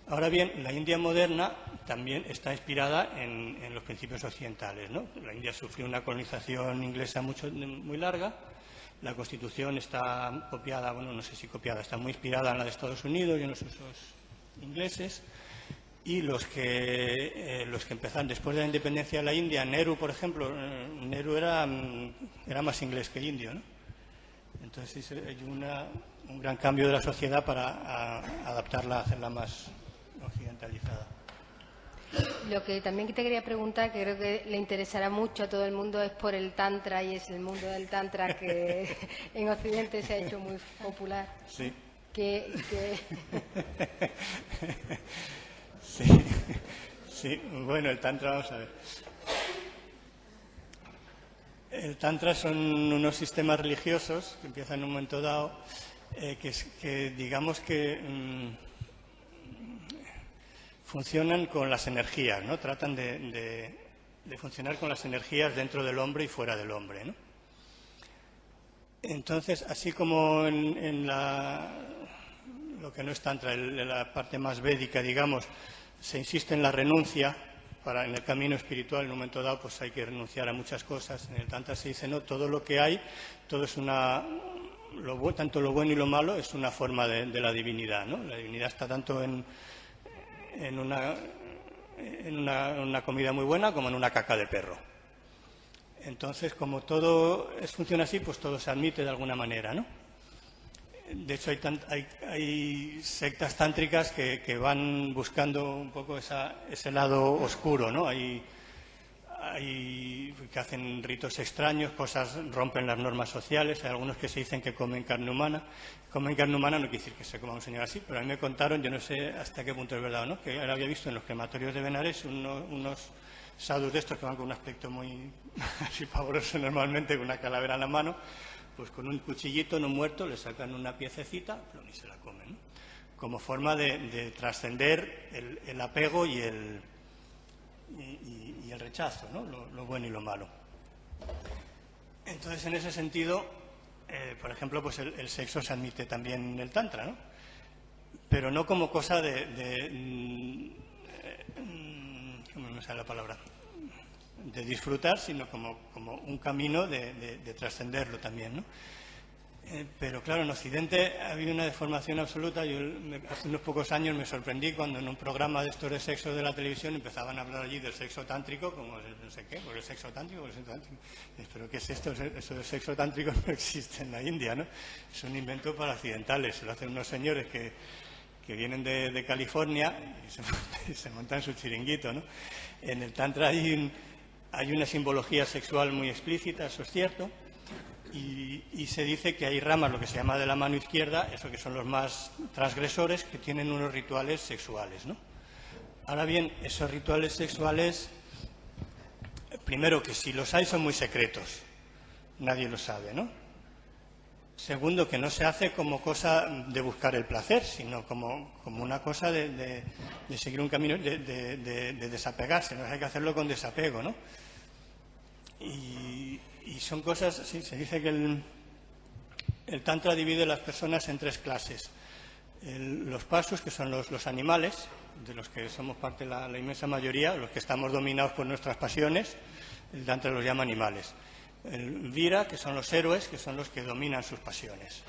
Ahora bien, la India moderna también está inspirada en los principios occidentales, ¿no? La India sufrió una colonización inglesa muy larga, la Constitución está copiada, bueno, no sé si copiada, está muy inspirada en la de Estados Unidos y en los usos ingleses. Y los que empezaron después de la independencia de la India, Nehru, por ejemplo, Nehru era más inglés que indio, ¿no? Entonces hay un gran cambio de la sociedad para adaptarla, hacerla más occidentalizada. Lo que también te quería preguntar, que creo que le interesará mucho a todo el mundo, es por el Tantra, y es el mundo del Tantra que en Occidente se ha hecho muy popular. Sí. Sí, bueno, el Tantra, vamos a ver. El Tantra son unos sistemas religiosos que empiezan en un momento dado que digamos que funcionan con las energías, ¿no? Tratan de funcionar con las energías dentro del hombre y fuera del hombre, ¿no? Entonces, así como en lo que no es tantra, en la parte más védica, digamos, se insiste en la renuncia, en el camino espiritual, en un momento dado, pues hay que renunciar a muchas cosas. En el tantra se dice, no, todo lo que hay, todo es tanto lo bueno y lo malo es una forma de la divinidad, ¿no? La divinidad está tanto en una comida muy buena como en una caca de perro. Entonces, como todo funciona así, pues todo se admite de alguna manera, ¿no? De hecho, hay sectas tántricas que van buscando un poco ese lado oscuro, ¿no? Hay que hacen ritos extraños, rompen las normas sociales. Hay algunos que se dicen que comen carne humana. Comen carne humana no quiere decir que se coma un señor así, pero a mí me contaron, yo no sé hasta qué punto es verdad o no, que ahora había visto en los crematorios de Benares unos sadhus de estos que van con un aspecto muy así pavoroso normalmente, con una calavera en la mano, pues con un cuchillito no muerto le sacan una piececita y se la comen, ¿no? Como forma de trascender el apego y el rechazo, ¿no? Lo bueno y lo malo. Entonces, en ese sentido, por ejemplo, pues el sexo se admite también en el tantra, ¿no? Pero no como cosa ¿cómo me sale la palabra? De disfrutar, sino como un camino de trascenderlo también, ¿no? Pero claro, en Occidente ha habido una deformación absoluta. Yo hace unos pocos años me sorprendí cuando en un programa de estos de sexo de la televisión empezaban a hablar allí del sexo tántrico, como no sé qué, por el sexo tántrico, ¿Pero qué es esto? Eso del sexo tántrico no existe en la India, ¿no? Es un invento para occidentales. Se lo hacen unos señores que vienen de California y se montan su chiringuito, ¿no? En el tantra hay una simbología sexual muy explícita, eso es cierto. Y se dice que hay ramas, lo que se llama de la mano izquierda, eso que son los más transgresores, que tienen unos rituales sexuales, ¿no? Ahora bien, esos rituales sexuales, primero, que si los hay son muy secretos, nadie lo sabe, ¿no? Segundo, que no se hace como cosa de buscar el placer, sino como una cosa de seguir un camino, de desapegarse, ¿no? Hay que hacerlo con desapego, ¿no? Y son cosas, sí, se dice que el tantra divide a las personas en tres clases. Los pasus, que son los animales, de los que somos parte la inmensa mayoría, los que estamos dominados por nuestras pasiones, el tantra los llama animales. El vira, que son los héroes, que son los que dominan sus pasiones.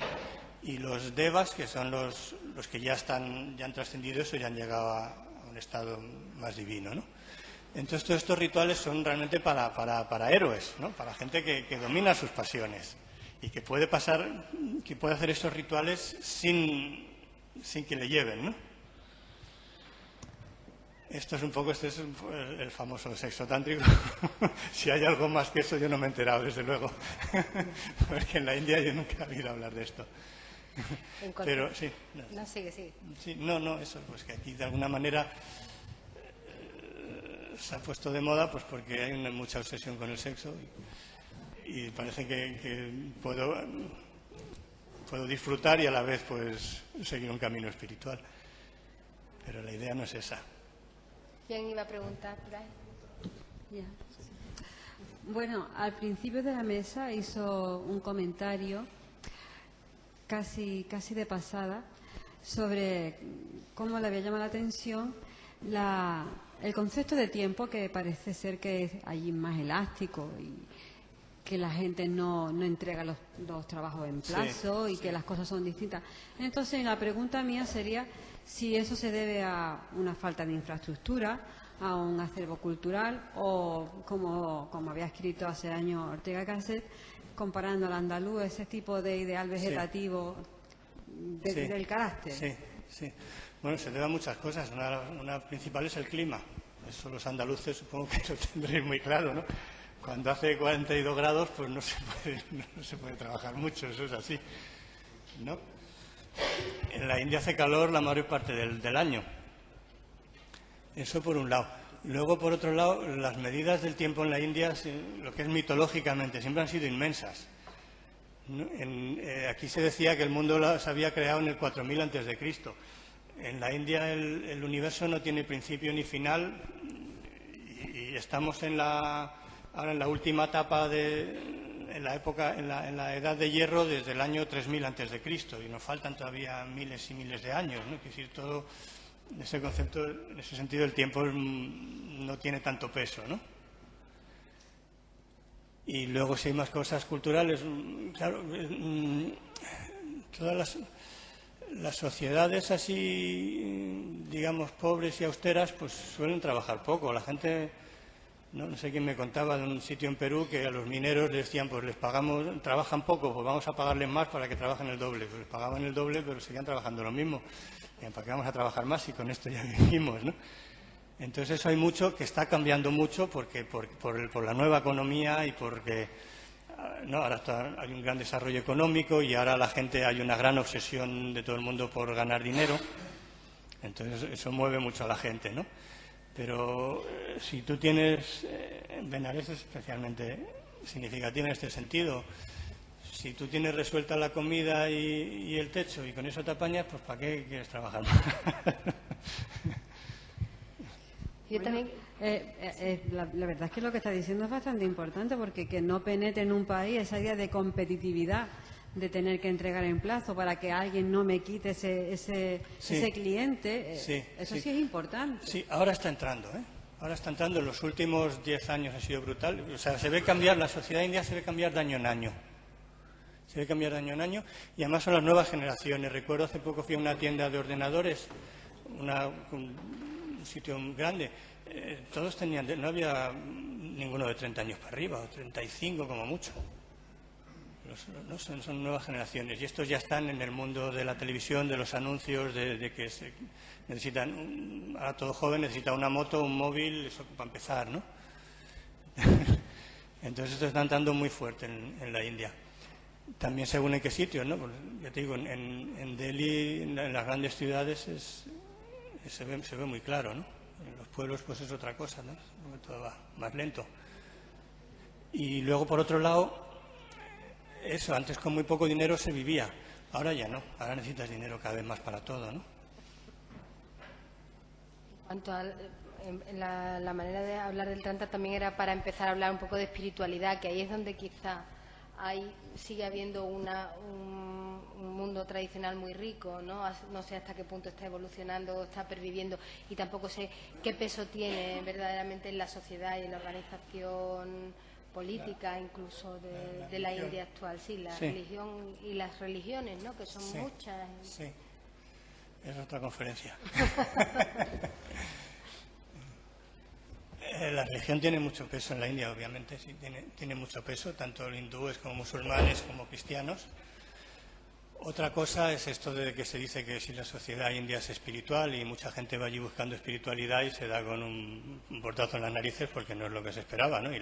Y los devas, que son los que ya han trascendido eso y han llegado a un estado más divino, ¿no? Entonces, todos estos rituales son realmente para héroes, ¿no? Para gente que domina sus pasiones y que puede hacer estos rituales sin que le lleven, ¿no? Este es el famoso sexo tántrico. Si hay algo más que eso, yo no me he enterado, desde luego. Porque en la India yo nunca he oído hablar de esto. Pero sí. No, sigue. Sí, no, eso, pues que aquí de alguna manera se ha puesto de moda, pues porque hay mucha obsesión con el sexo y parece que puedo disfrutar y a la vez pues seguir un camino espiritual. Pero la idea no es esa. ¿Quién iba a preguntar por ahí? Ya. Bueno, al principio de la mesa hizo un comentario casi de pasada sobre cómo le había llamado la atención el concepto de tiempo, que parece ser que es allí más elástico y que la gente no entrega los trabajos en plazo, y que las cosas son distintas. Entonces, la pregunta mía sería si eso se debe a una falta de infraestructura, a un acervo cultural, o como había escrito hace años Ortega Gasset, comparando al andaluz, ese tipo de ideal vegetativo del carácter. Sí. Bueno, se debe a muchas cosas. Una principal es el clima. Eso los andaluces supongo que lo tendréis muy claro, ¿no? Cuando hace 42 grados, pues no se puede trabajar mucho, eso es así, ¿no? En la India hace calor la mayor parte del año. Eso por un lado. Luego, por otro lado, las medidas del tiempo en la India, lo que es mitológicamente, siempre han sido inmensas. Aquí se decía que el mundo se había creado en el 4000 antes de Cristo. En la India el universo no tiene principio ni final y estamos ahora en la última etapa en la edad de hierro desde el año 3000 antes de Cristo y nos faltan todavía miles y miles de años, ¿no? Es decir, todo ese concepto, en ese sentido el tiempo no tiene tanto peso, ¿no? Y luego si hay más cosas culturales, claro, todas las sociedades así, digamos, pobres y austeras, pues suelen trabajar poco. La gente, no sé quién me contaba de un sitio en Perú que a los mineros les decían, pues les pagamos, trabajan poco, pues vamos a pagarles más para que trabajen el doble. Pues les pagaban el doble, pero seguían trabajando lo mismo. Bien, ¿para qué vamos a trabajar más? Y con esto ya vivimos, ¿no? Entonces eso hay mucho que está cambiando mucho por la nueva economía y porque ahora hay un gran desarrollo económico y ahora la gente hay una gran obsesión de todo el mundo por ganar dinero. Entonces eso mueve mucho a la gente, ¿no? Pero si tú tienes, Benares es especialmente significativo en este sentido, si tú tienes resuelta la comida y el techo y con eso te apañas, pues ¿para qué quieres trabajar más? Yo también. La verdad es que lo que está diciendo es bastante importante porque que no penetre en un país esa idea de competitividad, de tener que entregar en plazo para que alguien no me quite ese cliente, eso sí es importante. Sí, ahora está entrando, ¿eh? Ahora está entrando, en los últimos 10 años ha sido brutal. O sea, se ve cambiar, la sociedad india se ve cambiar de año en año. Se ve cambiar de año en año y además son las nuevas generaciones. Recuerdo hace poco fui a una tienda de ordenadores, un sitio grande, todos tenían, no había ninguno de 30 años para arriba, o 35 como mucho. No son nuevas generaciones y estos ya están en el mundo de la televisión, de los anuncios, de que necesitan, ahora todo joven necesita una moto, un móvil, eso para empezar, ¿no? Entonces esto está entrando muy fuerte en la India. También según en qué sitios, ¿no? Pues, ya te digo, en Delhi, en las grandes ciudades se ve muy claro, ¿no? En los pueblos pues es otra cosa, ¿no? Todo va más lento. Y luego, por otro lado, eso, antes con muy poco dinero se vivía, ahora ya no, ahora necesitas dinero cada vez más para todo, ¿no? En cuanto a la manera de hablar del Tantra, también era para empezar a hablar un poco de espiritualidad, que ahí es donde quizá sigue habiendo un mundo tradicional muy rico, ¿no? No sé hasta qué punto está evolucionando, está perviviendo y tampoco sé qué peso tiene verdaderamente en la sociedad y en la organización política incluso de la India actual. Sí, la religión y las religiones, ¿no? Que son muchas. Sí, es otra conferencia. La religión tiene mucho peso en la India, obviamente, sí, tiene mucho peso, tanto hindúes como musulmanes como cristianos. Otra cosa es esto de que se dice que si la sociedad india es espiritual y mucha gente va allí buscando espiritualidad y se da con un portazo en las narices porque no es lo que se esperaba, ¿no? Y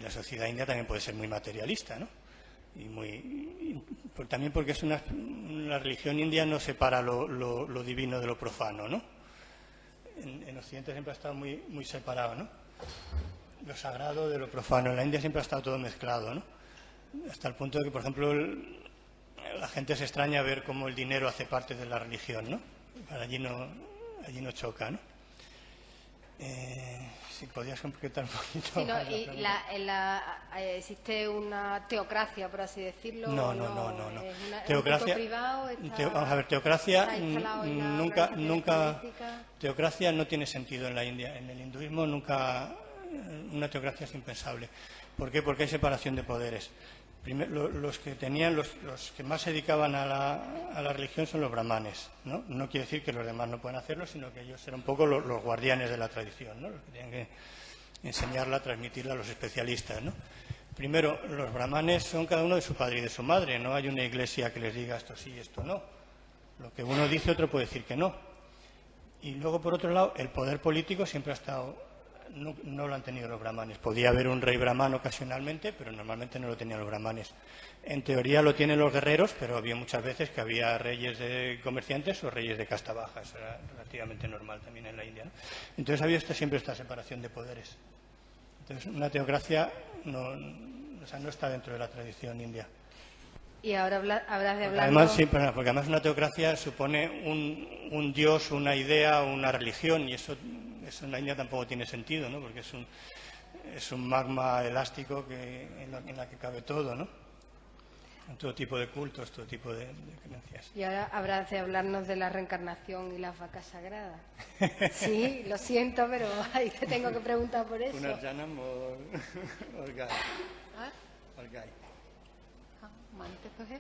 la sociedad india también puede ser muy materialista, ¿no? También porque la religión india no separa lo divino de lo profano, ¿no? En Occidente siempre ha estado muy separado, ¿no? Lo sagrado de lo profano. En la India siempre ha estado todo mezclado, ¿no? Hasta el punto de que, por ejemplo, la gente se extraña ver cómo el dinero hace parte de la religión, ¿no? Allí no choca, ¿no? Si podías concretar un poquito. Sí, no, ¿existe una teocracia, por así decirlo? No. ¿Es Teocracia, un privado? Vamos a ver, teocracia teocracia no tiene sentido en la India. En el hinduismo nunca una teocracia es impensable. ¿Por qué? Porque hay separación de poderes. Los que más se dedicaban a la religión son los brahmanes, ¿no? No quiere decir que los demás no puedan hacerlo, sino que ellos eran un poco los guardianes de la tradición, ¿no? Los que tienen que enseñarla, transmitirla a los especialistas, ¿no? Primero, los brahmanes son cada uno de su padre y de su madre, no hay una iglesia que les diga esto sí y esto no. Lo que uno dice, otro puede decir que no. Y luego, por otro lado, el poder político siempre ha estado... No lo han tenido los brahmanes. Podía haber un rey brahmano ocasionalmente, pero normalmente no lo tenían los brahmanes. En teoría lo tienen los guerreros, pero había muchas veces que había reyes de comerciantes o reyes de casta baja. Eso era relativamente normal también en la India, ¿no? Entonces había siempre esta separación de poderes. Entonces una teocracia no O sea, no está dentro de la tradición india. Y ahora habrás de hablar... Además, sí, porque además una teocracia supone un dios, una idea, una religión, y eso en la India tampoco tiene sentido, ¿no? Porque es un magma elástico en la que cabe todo, ¿no? En todo tipo de cultos, todo tipo de creencias. Y ahora habrás de hablarnos de la reencarnación y las vacas sagradas. Sí, lo siento, pero ahí te tengo que preguntar por eso. Punarjanam or Gai. Or Gai. मानते तो है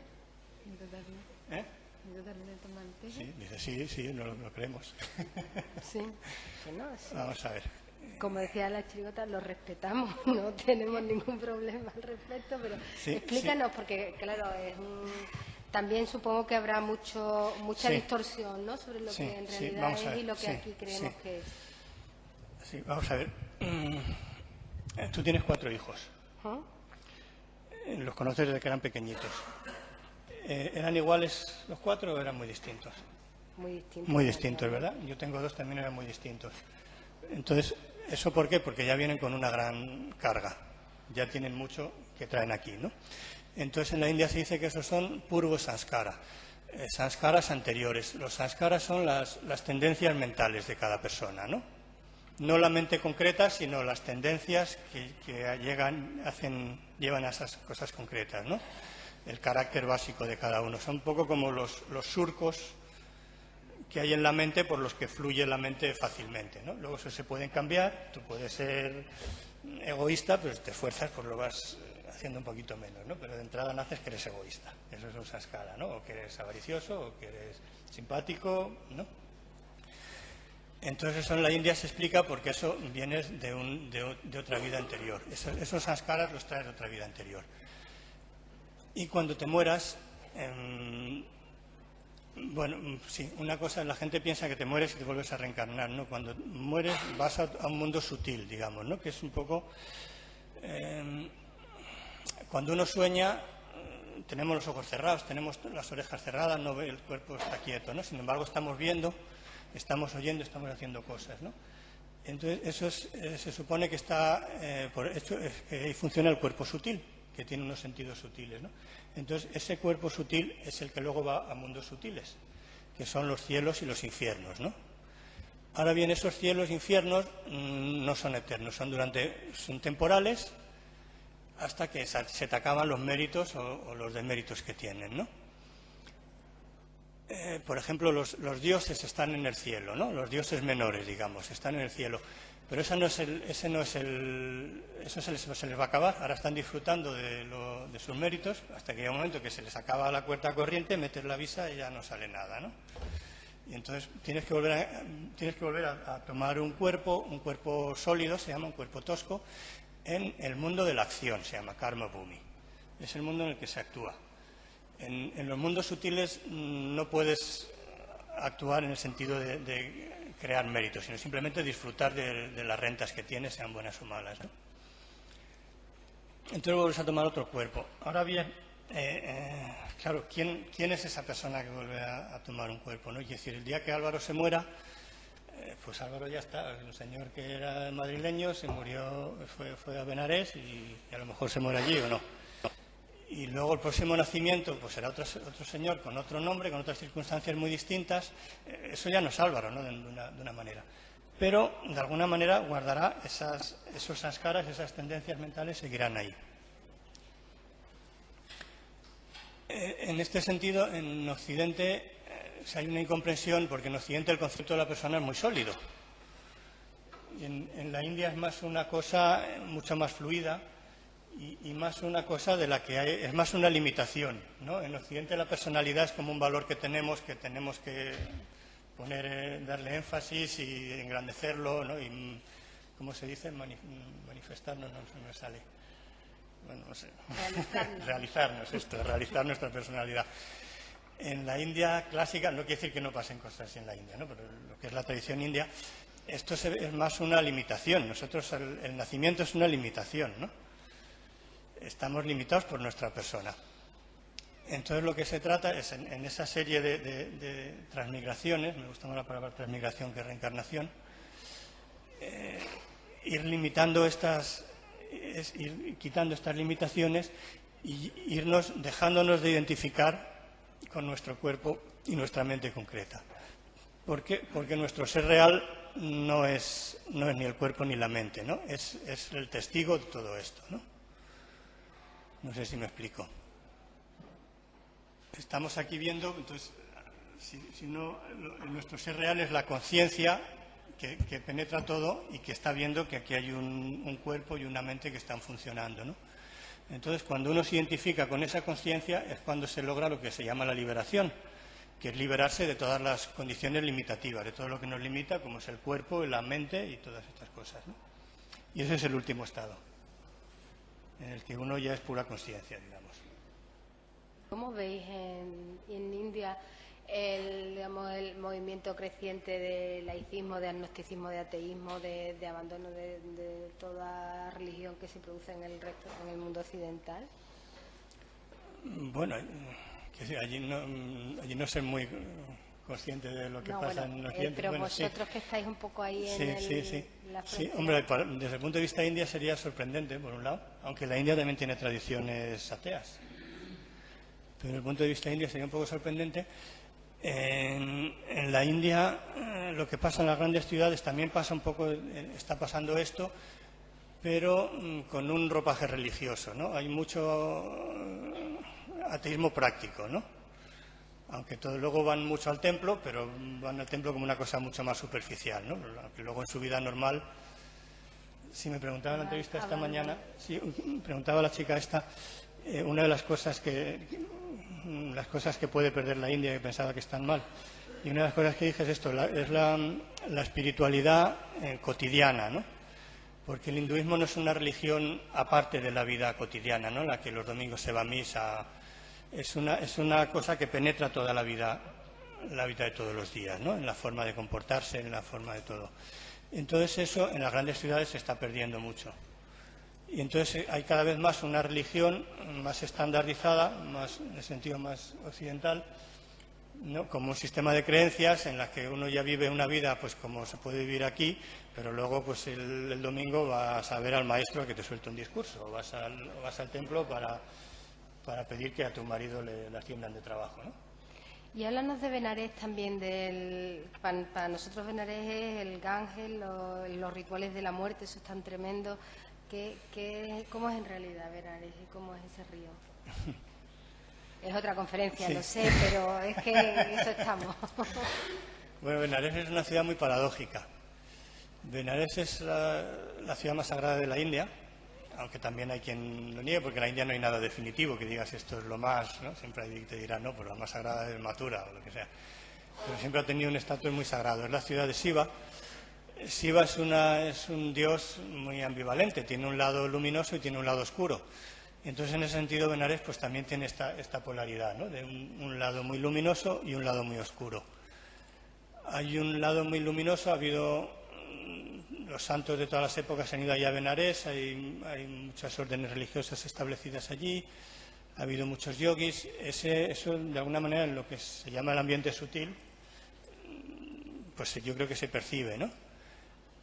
हिंदू धर्म में हिंदू धर्म में तो मानते हैं Sí, dice sí, no lo creemos. Sí, bueno, sí. Vamos a ver. Como decía la chirigota, lo respetamos, no tenemos ningún problema al respecto, pero Sí, explícanos, sí. porque claro, también supongo que habrá mucha Sí. distorsión, ¿no?, sobre lo Sí, que en sí, realidad vamos a es ver, y lo que sí, aquí creemos sí. que es. Sí, vamos a ver. Tú tienes 4 hijos. ¿Ah? Los conoces desde que eran pequeñitos. ¿Eran iguales los 4 o eran muy distintos? Muy distintos. Muy distintos, ¿verdad? Yo tengo 2, también eran muy distintos. Entonces, ¿eso por qué? Porque ya vienen con una gran carga. Ya tienen mucho que traen aquí, ¿no? Entonces, en la India se dice que esos son purva sanskara, sanskaras anteriores. Los sanskaras son las tendencias mentales de cada persona, ¿no? No la mente concreta, sino las tendencias que llevan a esas cosas concretas, ¿no? El carácter básico de cada uno. Son un poco como los surcos que hay en la mente por los que fluye la mente fácilmente, ¿no? Luego eso se pueden cambiar, tú puedes ser egoísta, pero te esfuerzas, pues lo vas haciendo un poquito menos, ¿no? Pero de entrada naces que eres egoísta, eso es un sanskara, ¿no? O que eres avaricioso, o que eres simpático, ¿no? Entonces eso en la India se explica porque eso viene de otra vida anterior. Esos sanskaras los traes de otra vida anterior. Y cuando te mueras, bueno, sí, una cosa, la gente piensa que te mueres y te vuelves a reencarnar, ¿no? Cuando mueres vas a un mundo sutil, digamos, ¿no? Que es un poco... cuando uno sueña, tenemos los ojos cerrados, tenemos las orejas cerradas, no ve, el cuerpo está quieto, ¿no? Sin embargo, estamos viendo, estamos oyendo, estamos haciendo cosas, ¿no? Entonces, eso se supone que está... por hecho, que ahí funciona el cuerpo sutil, que tiene unos sentidos sutiles, ¿no? Entonces, ese cuerpo sutil es el que luego va a mundos sutiles, que son los cielos y los infiernos, ¿no? Ahora bien, esos cielos e infiernos no son eternos, son temporales hasta que se te acaban los méritos o los deméritos que tienen, ¿no? Por ejemplo, los dioses están en el cielo, ¿no? Los dioses menores, digamos, están en el cielo. Pero eso se les va a acabar. Ahora están disfrutando de sus méritos hasta que llega un momento que se les acaba la cuenta corriente, metes la visa y ya no sale nada, ¿no? Y entonces tienes que volver a tomar un cuerpo sólido, se llama un cuerpo tosco, en el mundo de la acción, se llama karma bhumi. Es el mundo en el que se actúa. En los mundos sutiles no puedes actuar en el sentido de crear méritos, sino simplemente disfrutar de las rentas que tienes, sean buenas o malas, ¿no? Entonces vuelves a tomar otro cuerpo. Ahora bien, claro, ¿quién es esa persona que vuelve a tomar un cuerpo, ¿no? Es decir, el día que Álvaro se muera, pues Álvaro ya está. El señor que era madrileño se murió, fue a Benarés y a lo mejor se muere allí o no. Y luego el próximo nacimiento pues será otro señor con otro nombre, con otras circunstancias muy distintas. Eso ya no es Álvaro, ¿no? De una manera. Pero de alguna manera guardará esos sanskaras, esas tendencias mentales seguirán ahí. En este sentido, en Occidente hay una incomprensión, porque en Occidente el concepto de la persona es muy sólido. En la India es más una cosa mucho más fluida y más una cosa de la que es más una limitación, ¿no? En Occidente la personalidad es como un valor que tenemos que darle énfasis y engrandecerlo, ¿no? Y, ¿cómo se dice? Manifestarnos, no se me sale. Bueno, no sé. Realizar nuestra personalidad. En la India clásica, no quiere decir que no pasen cosas en la India, ¿no? Pero lo que es la tradición india, esto es más una limitación. Nosotros, el nacimiento es una limitación, ¿no? Estamos limitados por nuestra persona. Entonces lo que se trata es, en esa serie de transmigraciones, me gusta más la palabra transmigración que reencarnación, ir limitando estas es ir quitando estas limitaciones y dejándonos de identificar con nuestro cuerpo y nuestra mente concreta. ¿Por qué? Porque nuestro ser real no es ni el cuerpo ni la mente, ¿no? Es el testigo de todo esto, ¿no? No sé si me explico. Estamos aquí viendo, entonces, nuestro ser real es la conciencia que penetra todo y que está viendo que aquí hay un cuerpo y una mente que están funcionando, ¿no? Entonces, cuando uno se identifica con esa conciencia es cuando se logra lo que se llama la liberación, que es liberarse de todas las condiciones limitativas, de todo lo que nos limita, como es el cuerpo, la mente y todas estas cosas, ¿no? Y ese es el último estado, en el que uno ya es pura conciencia, digamos. ¿Cómo veis en India el movimiento creciente de laicismo, de agnosticismo, de ateísmo, de abandono de toda religión que se produce en el mundo occidental? Bueno, allí no soy muy consciente de lo que pasa en Occidente. Pero bueno, vosotros que estáis un poco ahí en la frontera. Sí, hombre, desde el punto de vista india sería sorprendente, por un lado, aunque la India también tiene tradiciones ateas. Pero desde el punto de vista india sería un poco sorprendente. En la India lo que pasa en las grandes ciudades también pasa un poco, está pasando esto, pero con un ropaje religioso, ¿no? Hay mucho ateísmo práctico, ¿no? Aunque luego van mucho al templo, pero van al templo como una cosa mucho más superficial, ¿no? Aunque luego en su vida normal, si me preguntaba en la entrevista esta mañana, preguntaba a la chica esta, una de las cosas que puede perder la India, que pensaba que están mal, y una de las cosas que dije es esto, es la espiritualidad cotidiana, ¿no? Porque el hinduismo no es una religión aparte de la vida cotidiana, ¿no? En la que los domingos se va a misa. Es una cosa que penetra toda la vida de todos los días, ¿no? En la forma de comportarse, en la forma de todo. Entonces eso en las grandes ciudades se está perdiendo mucho. Y entonces hay cada vez más una religión más estandarizada, más en el sentido más occidental, ¿no? Como un sistema de creencias en la que uno ya vive una vida pues como se puede vivir aquí, pero luego pues el domingo vas a ver al maestro que te suelta un discurso, o vas al templo para pedir que a tu marido le asciendan de trabajo, ¿no? Y háblanos de Benarés también. Para nosotros Benarés es el Ganges, los rituales de la muerte, eso es tan tremendo. ¿Cómo es en realidad Benarés y cómo es ese río? Es otra conferencia, sí. Lo sé, pero es que en eso estamos. Bueno, Benarés es una ciudad muy paradójica. Benarés es la ciudad más sagrada de la India, aunque también hay quien lo niegue, porque en la India no hay nada definitivo que digas esto es lo más, ¿no? Siempre hay te dirán, no, pues la más sagrada es Mathura o lo que sea. Pero siempre ha tenido un estatus muy sagrado. Es la ciudad de Shiva. Shiva es un dios muy ambivalente, tiene un lado luminoso y tiene un lado oscuro. Y entonces en ese sentido Benarés pues también tiene esta polaridad, ¿no? De un lado muy luminoso y un lado muy oscuro. Hay un lado muy luminoso, ha habido los santos de todas las épocas han ido allá a Benarés, hay muchas órdenes religiosas establecidas allí, ha habido muchos yogis. Eso de alguna manera en lo que se llama el ambiente sutil, pues yo creo que se percibe, ¿no?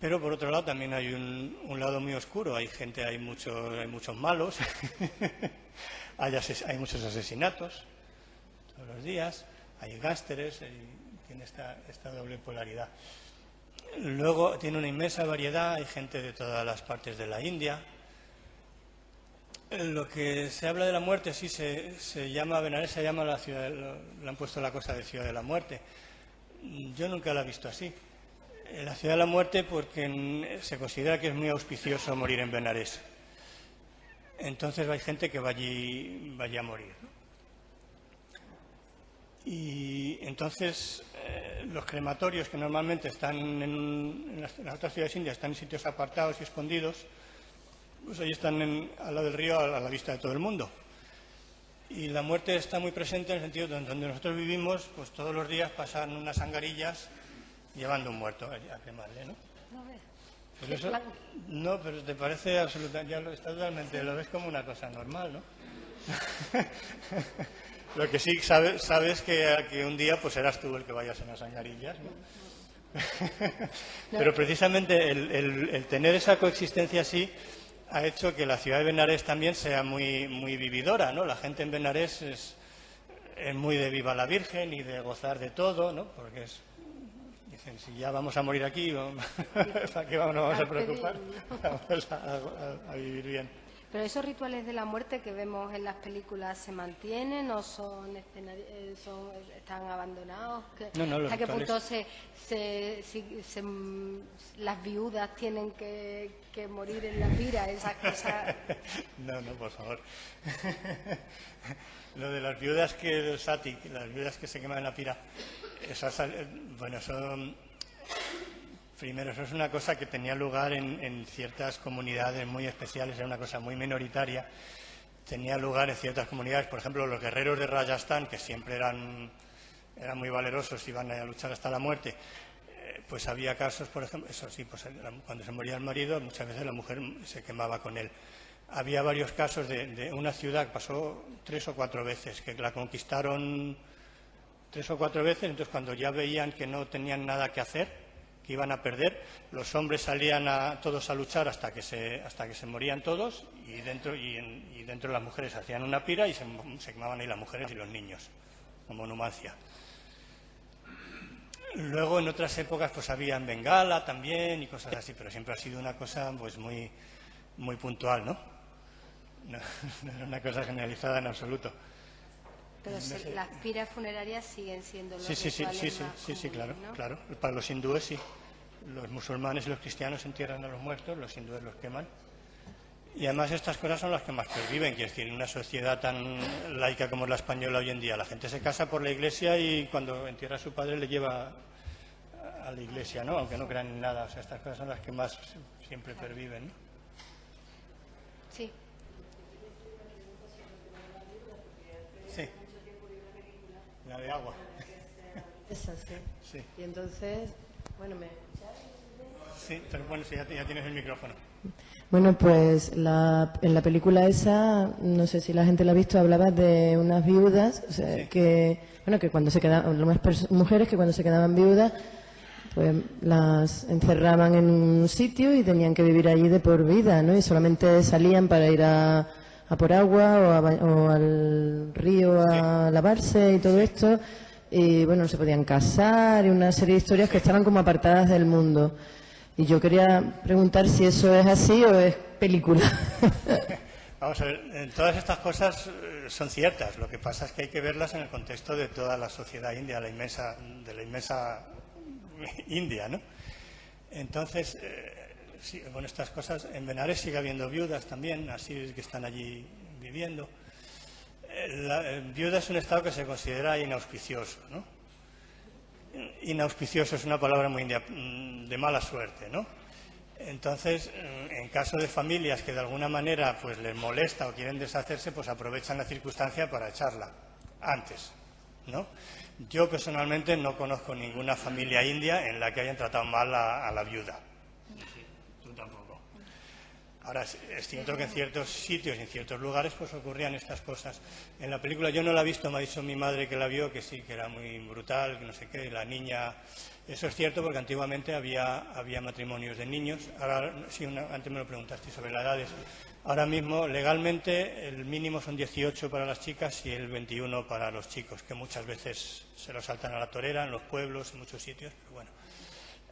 Pero por otro lado también hay un lado muy oscuro, hay muchos malos, hay muchos asesinatos todos los días, hay gángsteres, tiene esta doble polaridad. Luego tiene una inmensa variedad, hay gente de todas las partes de la India. Lo que se habla de la muerte, sí, se llama, Benarés se llama la ciudad, le han puesto la cosa de ciudad de la muerte. Yo nunca la he visto así. La ciudad de la muerte porque se considera que es muy auspicioso morir en Benarés. Entonces hay gente que va allí a morir, ¿no? Y entonces los crematorios que normalmente están en las otras ciudades indias están en sitios apartados y escondidos, pues ahí están al lado del río a la vista de todo el mundo. Y la muerte está muy presente en el sentido de donde nosotros vivimos, pues todos los días pasan unas angarillas llevando un muerto a quemarle, ¿no? Pero eso, no, pero te parece absolutamente, ya está totalmente, lo ves como una cosa normal, ¿no? Lo que sí sabes que un día pues serás tú el que vayas en las angarillas, ¿no? Pero precisamente el tener esa coexistencia así ha hecho que la ciudad de Benarés también sea muy vividora, ¿no? La gente en Benarés es muy de viva la Virgen y de gozar de todo, ¿no? Porque dicen, si ya vamos a morir aquí, ¿para qué nos vamos a preocupar? Vamos a vivir bien. Pero esos rituales de la muerte que vemos en las películas, ¿se mantienen o están abandonados? No, ¿Hasta qué punto las viudas tienen que morir en la pira? Esas cosas. No, por favor. Lo de las viudas las viudas que se queman en la pira, bueno, primero, eso es una cosa que tenía lugar en ciertas comunidades muy especiales, era una cosa muy minoritaria. Tenía lugar en ciertas comunidades, por ejemplo, los guerreros de Rajasthan, que siempre eran muy valerosos, iban a luchar hasta la muerte. Pues había casos, por ejemplo, eso sí, pues cuando se moría el marido, muchas veces la mujer se quemaba con él. Había varios casos de una ciudad que pasó 3 o 4 veces, que la conquistaron 3 o 4 veces, entonces cuando ya veían que no tenían nada que hacer, que iban a perder, los hombres salían todos a luchar hasta que se morían todos, y dentro las mujeres hacían una pira y se quemaban ahí las mujeres y los niños, como Numancia. Luego en otras épocas pues había en Bengala también y cosas así, pero siempre ha sido una cosa pues muy puntual, ¿no? No era una cosa generalizada en absoluto. Pero las piras funerarias siguen siendo los rituales más comunes, claro, ¿no? claro. Para los hindúes sí. Los musulmanes y los cristianos entierran a los muertos, los hindúes los queman. Y además estas cosas son las que más perviven. Quiero decir, en una sociedad tan laica como la española hoy en día, la gente se casa por la iglesia y cuando entierra a su padre le lleva a la iglesia, ¿no? Aunque no crean en nada. O sea, estas cosas son las que más siempre perviven, ¿no? Sí. Sí. La de agua. Esa, sí. Sí. Y entonces, bueno, ¿me escucháis? Sí, pero bueno, sí, ya tienes el micrófono. Bueno, pues en la película esa, no sé si la gente la ha visto, hablaba de unas viudas, o sea, sí. que cuando se quedaban, unas mujeres que cuando se quedaban viudas, pues las encerraban en un sitio y tenían que vivir allí de por vida, ¿no? Y solamente salían para ir a por agua o al río a lavarse y todo esto, y bueno, no se podían casar y una serie de historias que estaban como apartadas del mundo. Y yo quería preguntar si eso es así o es película. Vamos a ver, todas estas cosas son ciertas, lo que pasa es que hay que verlas en el contexto de toda la sociedad india, de la inmensa India, ¿no? Entonces, sí, bueno, estas cosas, en Benarés sigue habiendo viudas también, así que están allí viviendo. La viuda es un estado que se considera inauspicioso, ¿no? Inauspicioso es una palabra muy india, de mala suerte, ¿no? Entonces, en caso de familias que de alguna manera pues les molesta o quieren deshacerse, pues aprovechan la circunstancia para echarla antes, ¿no? Yo personalmente no conozco ninguna familia india en la que hayan tratado mal a la viuda. Tú tampoco. Ahora, es cierto que en ciertos sitios y en ciertos lugares pues ocurrían estas cosas. En la película yo no la he visto, me ha dicho mi madre que la vio, que sí, que era muy brutal, que no sé qué, la niña... Eso es cierto porque antiguamente había matrimonios de niños. Ahora, sí, antes me lo preguntaste sobre las edades. Ahora mismo, legalmente, el mínimo son 18 para las chicas y el 21 para los chicos, que muchas veces se lo saltan a la torera en los pueblos, en muchos sitios, pero bueno.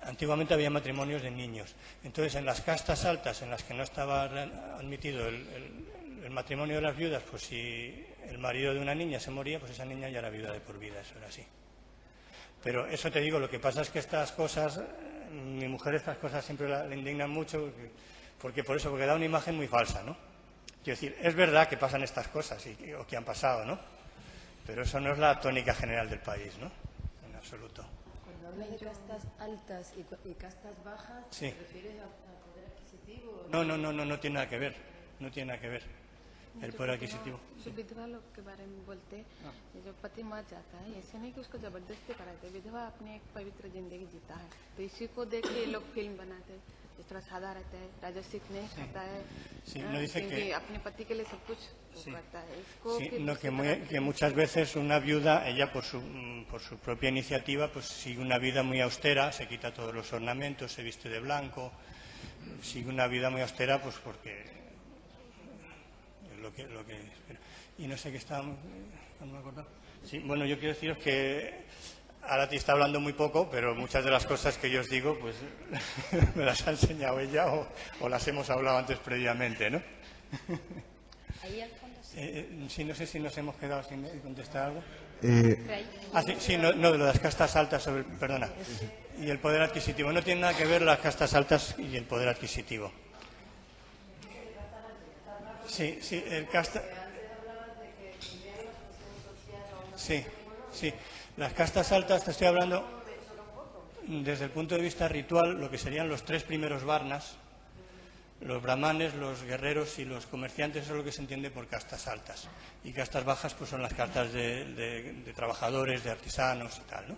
Antiguamente había matrimonios de niños. Entonces, en las castas altas, en las que no estaba admitido el matrimonio de las viudas, pues si el marido de una niña se moría, pues esa niña ya era viuda de por vida, eso era así. Pero eso te digo, lo que pasa es que estas cosas, mi mujer estas cosas siempre le indignan mucho, porque da una imagen muy falsa, ¿no? Quiero decir, es verdad que pasan estas cosas o que han pasado, ¿no? Pero eso no es la tónica general del país, ¿no? En absoluto. Cuando hablas de castas altas y castas bajas, sí. ¿te refieres a poder adquisitivo? No tiene nada que ver. No tiene nada que ver. El poder adquisitivo. जो विधवा लोग के बारे में बोलते हैं, जो पति मर जाता है, ऐसे नहीं कि उसको जबरदस्ती कराते, विधवा अपनी एक पवित्र जिंदगी जीता है, तो इसी को देख के ये लोग फिल्म बनाते हैं, जिस तरह सादा रहता है, राजस्विक नहीं खाता है, क्योंकि अपने पति के लिए सब कुछ करता है। इसको que muchas veces una viuda, ella por su propia iniciativa, pues sigue una vida muy austera, se quita todos los ornamentos, se viste de blanco, sigue una vida muy austera, pues porque lo que espero. Y no sé qué está... No me acuerdo. Sí, bueno, yo quiero deciros que Arati está hablando muy poco, pero muchas de las cosas que yo os digo, pues me las ha enseñado ella o las hemos hablado antes previamente, ¿no? Ahí al fondo sí. Sí, no sé si nos hemos quedado sin contestar algo. Sí, no, de las castas altas, perdona. Y el poder adquisitivo. No tiene nada que ver las castas altas y el poder adquisitivo. Sí, el casta... Sí. Las castas altas, te estoy hablando desde el punto de vista ritual, lo que serían los 3 primeros varnas, los brahmanes, los guerreros y los comerciantes, eso es lo que se entiende por castas altas. Y castas bajas pues son las castas de trabajadores, de artesanos y tal, ¿no?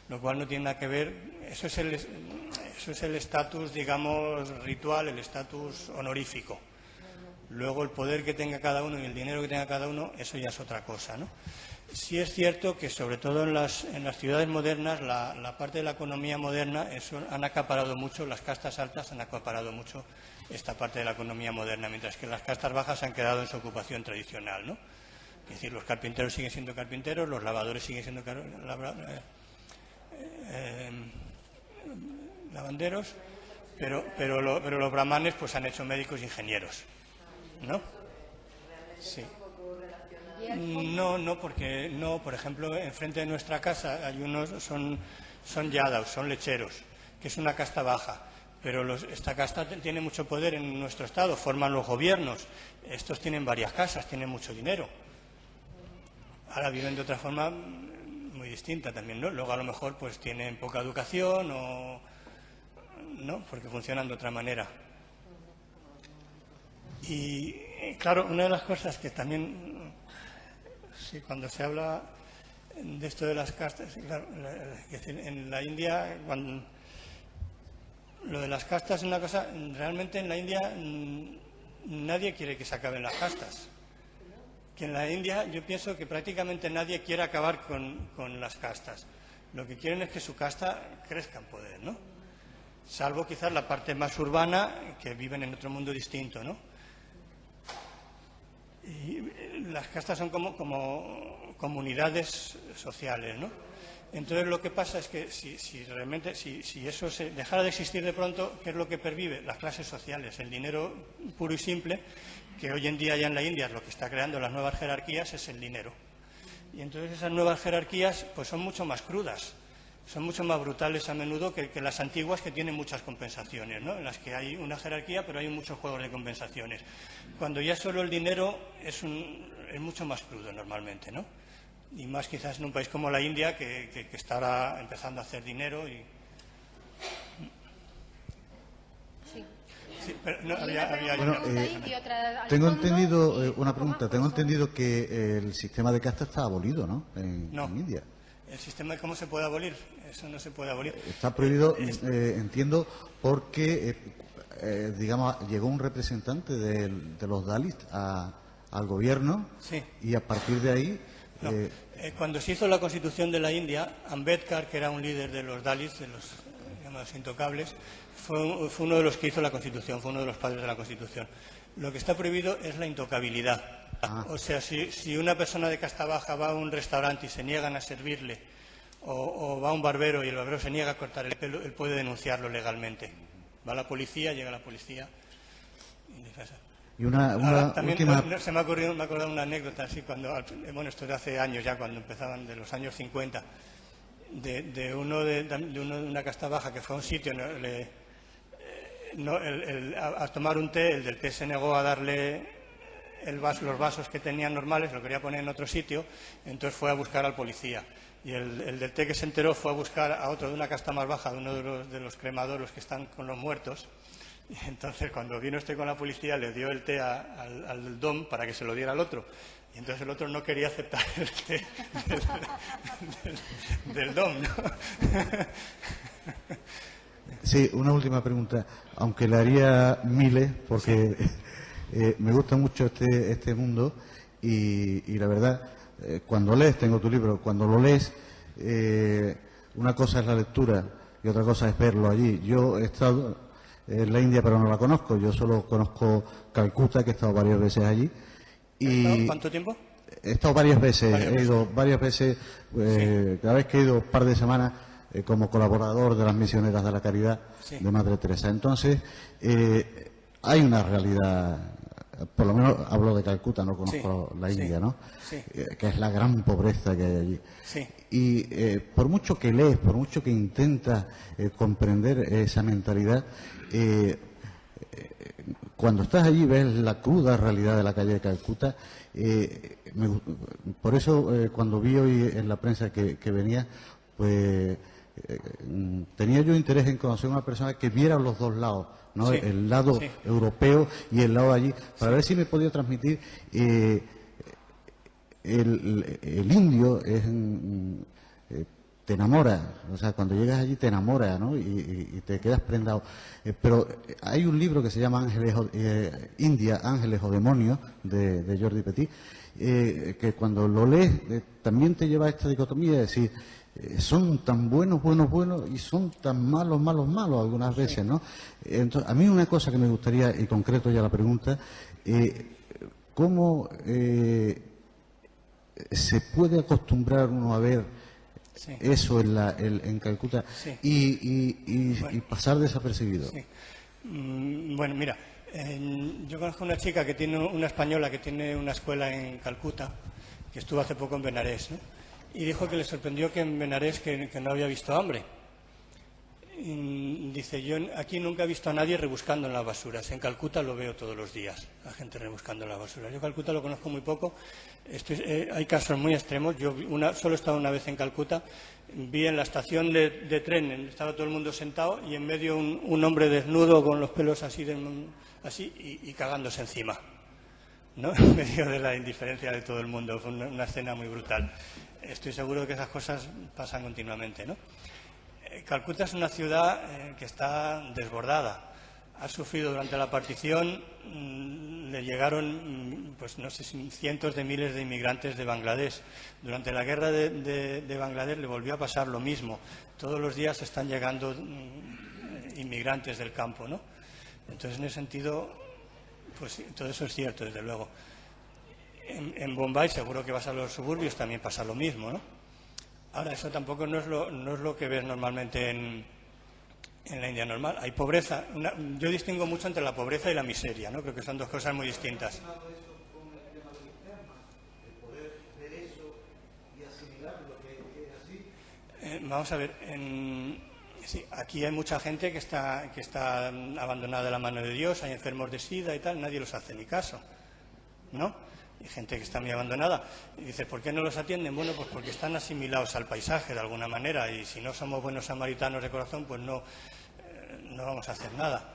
Lo cual no tiene nada que ver, eso es el estatus, digamos, ritual, el estatus honorífico. Luego el poder que tenga cada uno y el dinero que tenga cada uno, eso ya es otra cosa, ¿no? Sí es cierto que sobre todo en las ciudades modernas, la parte de la economía moderna, eso han acaparado mucho, las castas altas han acaparado mucho esta parte de la economía moderna, mientras que las castas bajas han quedado en su ocupación tradicional, ¿no? Es decir, los carpinteros siguen siendo carpinteros, los lavadores siguen siendo lavanderos, pero los brahmanes pues han hecho médicos e ingenieros, ¿no? Sí. No, porque no, por ejemplo, enfrente de nuestra casa hay unos, son yadaus, son lecheros, que es una casta baja, pero esta casta tiene mucho poder en nuestro estado, forman los gobiernos, estos tienen varias casas, tienen mucho dinero. Ahora viven de otra forma muy distinta también, ¿no? Luego a lo mejor pues tienen poca educación o no, porque funcionan de otra manera. Y claro, una de las cosas que también... Sí, cuando se habla de esto de las castas, claro, en la India, lo de las castas es una cosa, realmente en la India nadie quiere que se acaben las castas. Que en la India yo pienso que prácticamente nadie quiere acabar con las castas. Lo que quieren es que su casta crezca en poder, ¿no? Salvo quizás la parte más urbana, que viven en otro mundo distinto, ¿no? Y las castas son como comunidades sociales, ¿no? Entonces lo que pasa es que si realmente eso se dejara de existir de pronto, ¿qué es lo que pervive? Las clases sociales, el dinero puro y simple, que hoy en día ya en la India es lo que está creando las nuevas jerarquías, es el dinero. Y entonces esas nuevas jerarquías pues son mucho más crudas, son mucho más brutales a menudo que las antiguas, que tienen muchas compensaciones, ¿no? En las que hay una jerarquía, pero hay muchos juegos de compensaciones. Cuando ya solo el dinero es mucho más crudo normalmente, ¿no? Y más quizás en un país como la India, que está ahora empezando a hacer dinero y... Sí, pero no, tengo entendido, una pregunta, tengo entendido que el sistema de casta está abolido, ¿no? En India. ¿El sistema cómo se puede abolir? Eso no se puede abolir. Está prohibido, entiendo, porque, digamos, llegó un representante de los Dalits al gobierno, sí, y a partir de ahí... cuando se hizo la Constitución de la India, Ambedkar, que era un líder de los Dalits, de los llamados intocables, fue uno de los que hizo la Constitución, fue uno de los padres de la Constitución. Lo que está prohibido es la intocabilidad. O sea, si una persona de casta baja va a un restaurante y se niegan a servirle, o va a un barbero y el barbero se niega a cortar el pelo, él puede denunciarlo legalmente. Va a la policía, llega la policía y Y una también última... se me ha acordado una anécdota así, bueno, esto de hace años ya, cuando empezaban, de los años 50, de una casta baja que fue a un sitio, a tomar un té, el del té se negó a darle los vasos que tenían normales, lo quería poner en otro sitio, entonces fue a buscar al policía. Y el del té que se enteró fue a buscar a otro de una casta más baja, de uno de los cremadoros que están con los muertos. Y entonces, cuando vino con la policía, le dio el té al dom para que se lo diera al otro. Y entonces el otro no quería aceptar el té del dom, ¿no? Sí, una última pregunta, aunque le haría miles, porque me gusta mucho este mundo y la verdad, cuando lees, tengo tu libro, cuando lo lees, una cosa es la lectura y otra cosa es verlo allí. Yo he estado en la India, pero no la conozco, yo solo conozco Calcuta, que he estado varias veces allí, ¿Cuánto tiempo? He estado varias veces, he ido varias veces, cada vez que he ido un par de semanas como colaborador de las misioneras de la caridad de Madre Teresa. Entonces, hay una realidad, por lo menos hablo de Calcuta, no conozco la India, ¿no? Que es la gran pobreza que hay allí. Y por mucho que lees, por mucho que intentas comprender esa mentalidad, cuando estás allí ves la cruda realidad de la calle de Calcuta. Por eso, cuando vi hoy en la prensa que venía, pues tenía yo interés en conocer a una persona que viera los dos lados, ¿no? El lado europeo y el lado de allí, para ver si me podía transmitir. El indio te enamora, o sea, cuando llegas allí te enamora, ¿no? Y te quedas prendado. Pero hay un libro que se llama India, Ángeles o Demonios, de Jordi Petit, que cuando lo lees también te lleva a esta dicotomía de decir, son tan buenos y son tan malos algunas veces, ¿no? Entonces, a mí una cosa que me gustaría, y concreto ya la pregunta, ¿cómo se puede acostumbrar uno a ver eso en Calcuta y pasar desapercibido? Bueno, mira, yo conozco una chica que tiene, una española que tiene una escuela en Calcuta, que estuvo hace poco en Benarés, ¿no? Y dijo que le sorprendió que en Benarés que no había visto hambre. Y dice, yo aquí nunca he visto a nadie rebuscando en las basuras. En Calcuta lo veo todos los días, la gente rebuscando en las basuras. Yo Calcuta lo conozco muy poco. Hay casos muy extremos. Yo solo he estado una vez en Calcuta. Vi en la estación de tren, estaba todo el mundo sentado y en medio un hombre desnudo con los pelos así y cagándose encima, ¿no? En medio de la indiferencia de todo el mundo. Fue una escena muy brutal. Estoy seguro de que esas cosas pasan continuamente, ¿no? Calcuta es una ciudad que está desbordada. Ha sufrido durante la partición, le llegaron, pues no sé, cientos de miles de inmigrantes de Bangladesh. Durante la guerra de Bangladesh le volvió a pasar lo mismo. Todos los días están llegando inmigrantes del campo, ¿no? Entonces, en ese sentido, pues todo eso es cierto, desde luego. En Bombay, seguro que vas a los suburbios, también pasa lo mismo, ¿no? Ahora, eso tampoco no es lo que ves normalmente en la India normal. Hay pobreza. Yo distingo mucho entre la pobreza y la miseria, ¿no? Creo que son dos cosas muy distintas. Vamos a ver. Aquí hay mucha gente que está abandonada de la mano de Dios, hay enfermos de SIDA y tal, nadie los hace ni caso, ¿no? Hay gente que está muy abandonada. Y dice, ¿por qué no los atienden? Bueno, pues porque están asimilados al paisaje de alguna manera y si no somos buenos samaritanos de corazón, pues no vamos a hacer nada.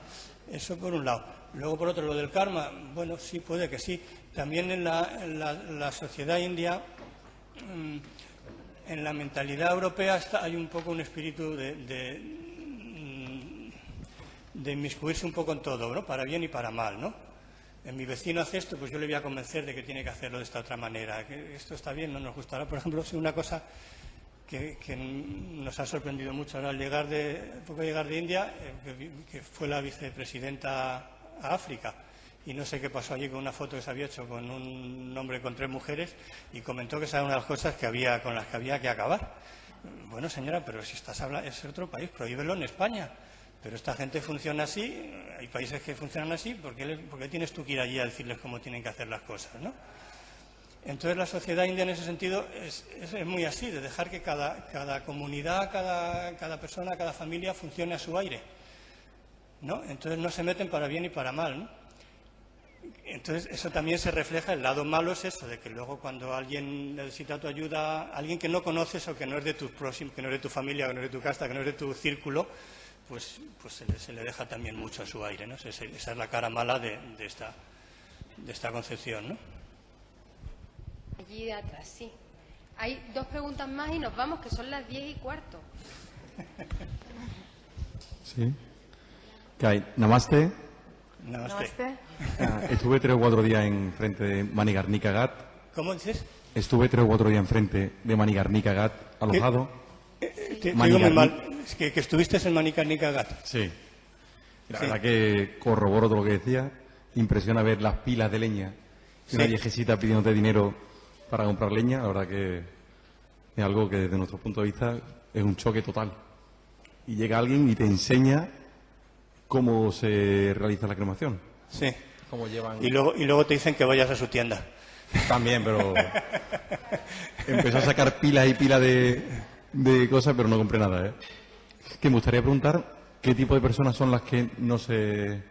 Eso por un lado. Luego, por otro, lo del karma, bueno, sí, puede que sí. También en la sociedad india, en la mentalidad europea hay un poco un espíritu de inmiscuirse un poco en todo, ¿no? Para bien y para mal, ¿no? Mi vecino hace esto, pues yo le voy a convencer de que tiene que hacerlo de esta otra manera. Que esto está bien, no nos gustará. Por ejemplo, una cosa que nos ha sorprendido mucho ahora al llegar de India, que fue la vicepresidenta a África. Y no sé qué pasó allí con una foto que se había hecho con un hombre con 3 mujeres y comentó que esa era una de las cosas con las que había que acabar. Bueno, señora, pero si estás hablando, es otro país, prohíbelo en España. Pero esta gente funciona así, hay países que funcionan así, ¿por qué tienes tú que ir allí a decirles cómo tienen que hacer las cosas, ¿no? Entonces la sociedad india en ese sentido es muy así, de dejar que cada comunidad, cada persona, cada familia funcione a su aire, ¿no? Entonces no se meten para bien y para mal, ¿no? Entonces eso también se refleja, el lado malo es eso, de que luego cuando alguien necesita tu ayuda, alguien que no conoces o que no es de tus próximos, que no es de tu familia, que no es de tu casta, que no es de tu círculo, pues se le deja también mucho a su aire, ¿no? Esa es la cara mala de esta concepción, ¿no? Allí de atrás, sí. Hay 2 preguntas más y nos vamos, que son las 10:15. Sí. Namaste. Namaste. Estuve 3 o 4 días enfrente de Manikarnika Ghat. ¿Cómo dices? Estuve 3 o 4 días enfrente de Manikarnika Ghat, alojado. Te digo muy mal. Es que estuviste en Manikarnika Ghat. Sí. La verdad que corroboro todo lo que decía. Impresiona ver las pilas de leña y una viejecita pidiéndote dinero para comprar leña, la verdad que es algo que desde nuestro punto de vista es un choque total. Y llega alguien y te enseña cómo se realiza la cremación. Sí. Cómo llevan... Y luego te dicen que vayas a su tienda. También, pero empezó a sacar pilas y pilas de cosas, pero no compré nada, ¿eh? Que me gustaría preguntar qué tipo de personas son las que no se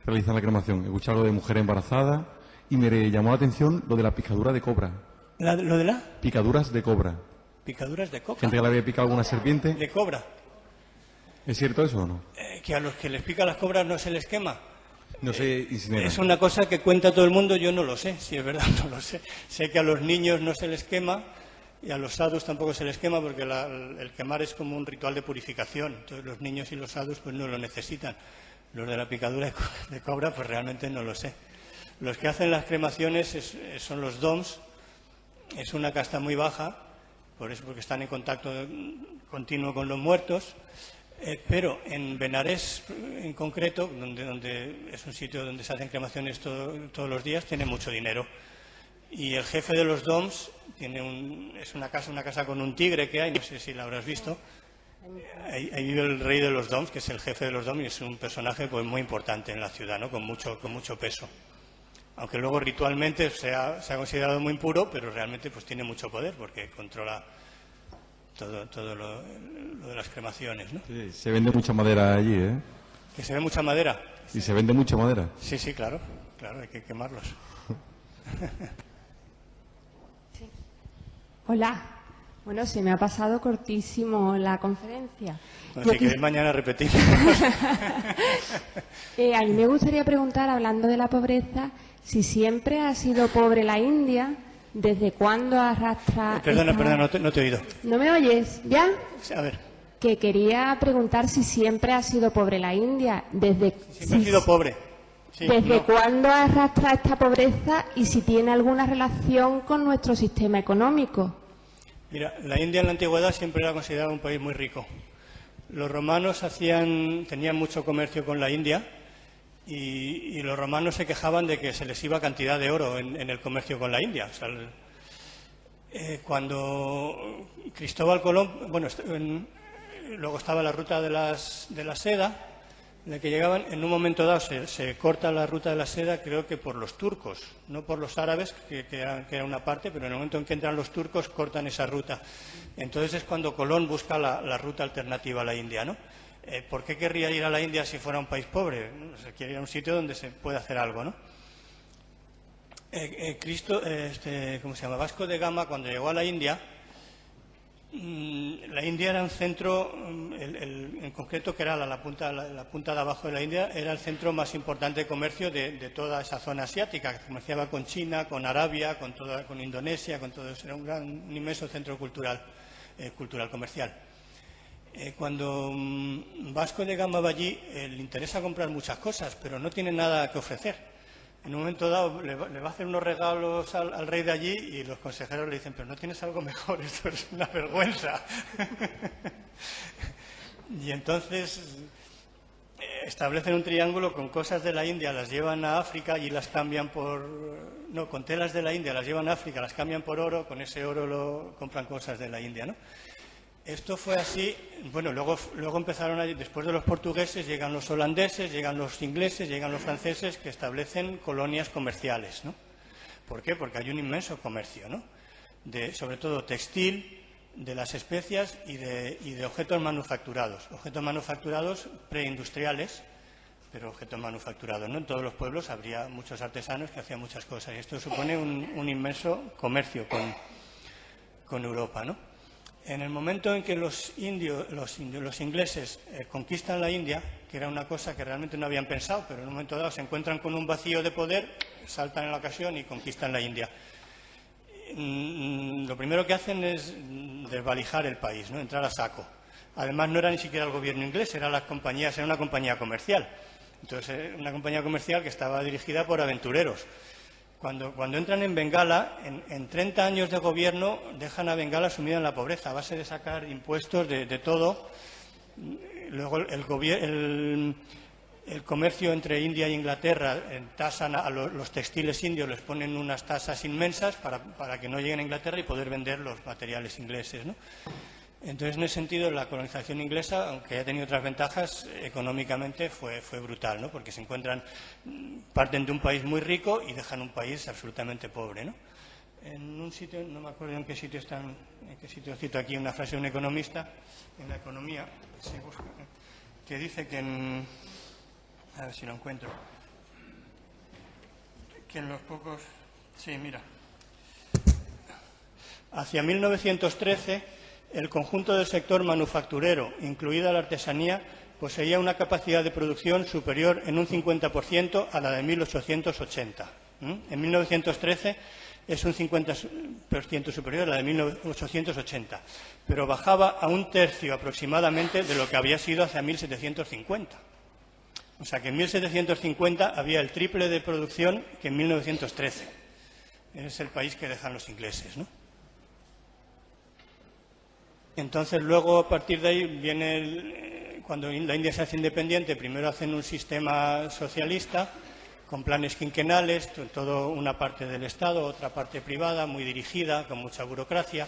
realizan la cremación. He escuchado algo de mujeres embarazadas y me llamó la atención lo de la picadura de cobra. ¿Lo de la? Picaduras de cobra. ¿Picaduras de cobra? Gente que le había picado alguna serpiente. ¿De cobra? ¿Es cierto eso o no? Que a los que les pica las cobras no se les quema. No sé, incineran. Es una cosa que cuenta todo el mundo, yo no lo sé, si es verdad no lo sé. Sé que a los niños no se les quema y a los sadhus tampoco se les quema porque el quemar es como un ritual de purificación. Entonces los niños y los sadhus pues no lo necesitan. Los de la picadura de cobra pues realmente no lo sé. Los que hacen las cremaciones son los doms, es una casta muy baja, por eso porque están en contacto continuo con los muertos. Pero en Benarés, en concreto, donde es un sitio donde se hacen cremaciones todos los días, tiene mucho dinero. Y el jefe de los DOMS es una casa con un tigre que hay, no sé si la habrás visto. Ahí vive el rey de los DOMS, que es el jefe de los DOMS, y es un personaje pues muy importante en la ciudad, ¿no? con mucho peso. Aunque luego ritualmente se ha considerado muy impuro, pero realmente pues tiene mucho poder porque controla todo lo de las cremaciones, ¿no? Sí, se vende mucha madera allí, ¿eh? ¿Que se ve mucha madera? Y se vende mucha madera. Sí, claro, hay que quemarlos. Sí. Hola. Bueno, se me ha pasado cortísimo la conferencia. Bueno, si queréis mañana repetir. A mí me gustaría preguntar, hablando de la pobreza, si siempre ha sido pobre la India. ¿Desde cuándo arrastra...? Perdona, no te he oído. ¿No me oyes? ¿Ya? A ver. Que quería preguntar si siempre ha sido pobre la India. Siempre ha sido pobre. Sí, ¿Desde cuándo arrastra esta pobreza y si tiene alguna relación con nuestro sistema económico? Mira, la India en la antigüedad siempre era considerada un país muy rico. Los romanos tenían mucho comercio con la India. Y los romanos se quejaban de que se les iba cantidad de oro en el comercio con la India. O sea, cuando Cristóbal Colón, luego estaba la ruta de la seda, en la que llegaban, en un momento dado se corta la ruta de la seda, creo que por los turcos, no por los árabes, que era una parte, pero en el momento en que entran los turcos cortan esa ruta. Entonces es cuando Colón busca la ruta alternativa a la India, ¿no? ¿Por qué querría ir a la India si fuera un país pobre? Se quiere ir a un sitio donde se puede hacer algo, ¿no? Vasco de Gama, cuando llegó a la India era un centro, en concreto, que era la punta de abajo de la India, era el centro más importante de comercio de toda esa zona asiática, que comerciaba con China, con Arabia, con Indonesia, con todo eso. Era un inmenso centro cultural comercial. Cuando Vasco de Gama va allí, le interesa comprar muchas cosas, pero no tiene nada que ofrecer. En un momento dado le va a hacer unos regalos al rey de allí y los consejeros le dicen, pero no tienes algo mejor, esto es una vergüenza. Y entonces establecen un triángulo con cosas de la India, las llevan a África y las cambian con telas de la India, las llevan a África, las cambian por oro, con ese oro compran cosas de la India, ¿no? Esto fue así, luego empezaron allí, después de los portugueses, llegan los holandeses, llegan los ingleses, llegan los franceses, que establecen colonias comerciales, ¿no? ¿Por qué? Porque hay un inmenso comercio, ¿no? Sobre todo textil, de las especias y de objetos manufacturados preindustriales, pero objetos manufacturados, ¿no? En todos los pueblos habría muchos artesanos que hacían muchas cosas y esto supone un inmenso comercio con Europa, ¿no? En el momento en que los ingleses conquistan la India, que era una cosa que realmente no habían pensado, pero en un momento dado se encuentran con un vacío de poder, saltan en la ocasión y conquistan la India. Lo primero que hacen es desvalijar el país, ¿no? Entrar a saco. Además, no era ni siquiera el gobierno inglés, era una compañía comercial. Entonces, una compañía comercial que estaba dirigida por aventureros. Cuando entran en Bengala, en 30 años de gobierno, dejan a Bengala sumida en la pobreza, a base de sacar impuestos de todo. Luego el comercio entre India e Inglaterra tasan a los textiles indios, les ponen unas tasas inmensas para que no lleguen a Inglaterra y poder vender los materiales ingleses, ¿no? Entonces, en ese sentido, la colonización inglesa, aunque haya tenido otras ventajas, económicamente fue brutal, ¿no? Porque parten de un país muy rico y dejan un país absolutamente pobre, ¿no? En un sitio, no me acuerdo en qué sitio cito aquí una frase de un economista, en la economía, que dice que a ver si lo encuentro, que en los pocos... Sí, mira. Hacia 1913, el conjunto del sector manufacturero, incluida la artesanía, poseía una capacidad de producción superior en un 50% a la de 1880. En 1913 es un 50% superior a la de 1880, pero bajaba a un tercio aproximadamente de lo que había sido hacia 1750. O sea que en 1750 había el triple de producción que en 1913. Es el país que dejan los ingleses, ¿no? Entonces, luego, a partir de ahí, viene cuando la India se hace independiente, primero hacen un sistema socialista con planes quinquenales, todo una parte del Estado, otra parte privada, muy dirigida, con mucha burocracia.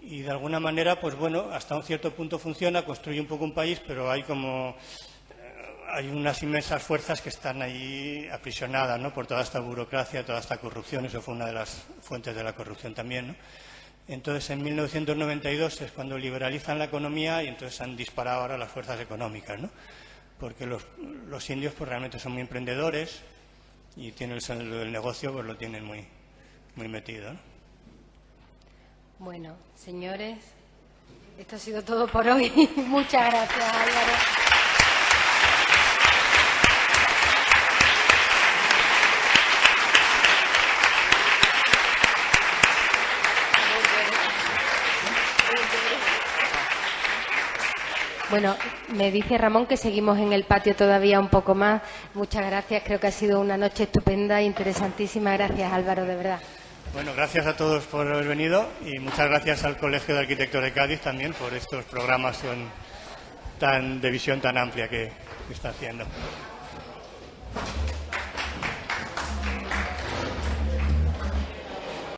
Y, de alguna manera, pues bueno, hasta un cierto punto funciona, construye un poco un país, pero hay unas inmensas fuerzas que están ahí aprisionadas, ¿no?, por toda esta burocracia, toda esta corrupción. Eso fue una de las fuentes de la corrupción también, ¿no? Entonces, en 1992 es cuando liberalizan la economía y entonces han disparado ahora las fuerzas económicas, ¿no? Porque los indios pues realmente son muy emprendedores y tienen el negocio, pues lo tienen muy, muy metido, ¿no? Bueno, señores, esto ha sido todo por hoy. Muchas gracias, Álvaro. Bueno, me dice Ramón que seguimos en el patio todavía un poco más. Muchas gracias, creo que ha sido una noche estupenda e interesantísima. Gracias, Álvaro, de verdad. Bueno, gracias a todos por haber venido y muchas gracias al Colegio de Arquitectos de Cádiz también por estos programas de visión tan amplia que está haciendo.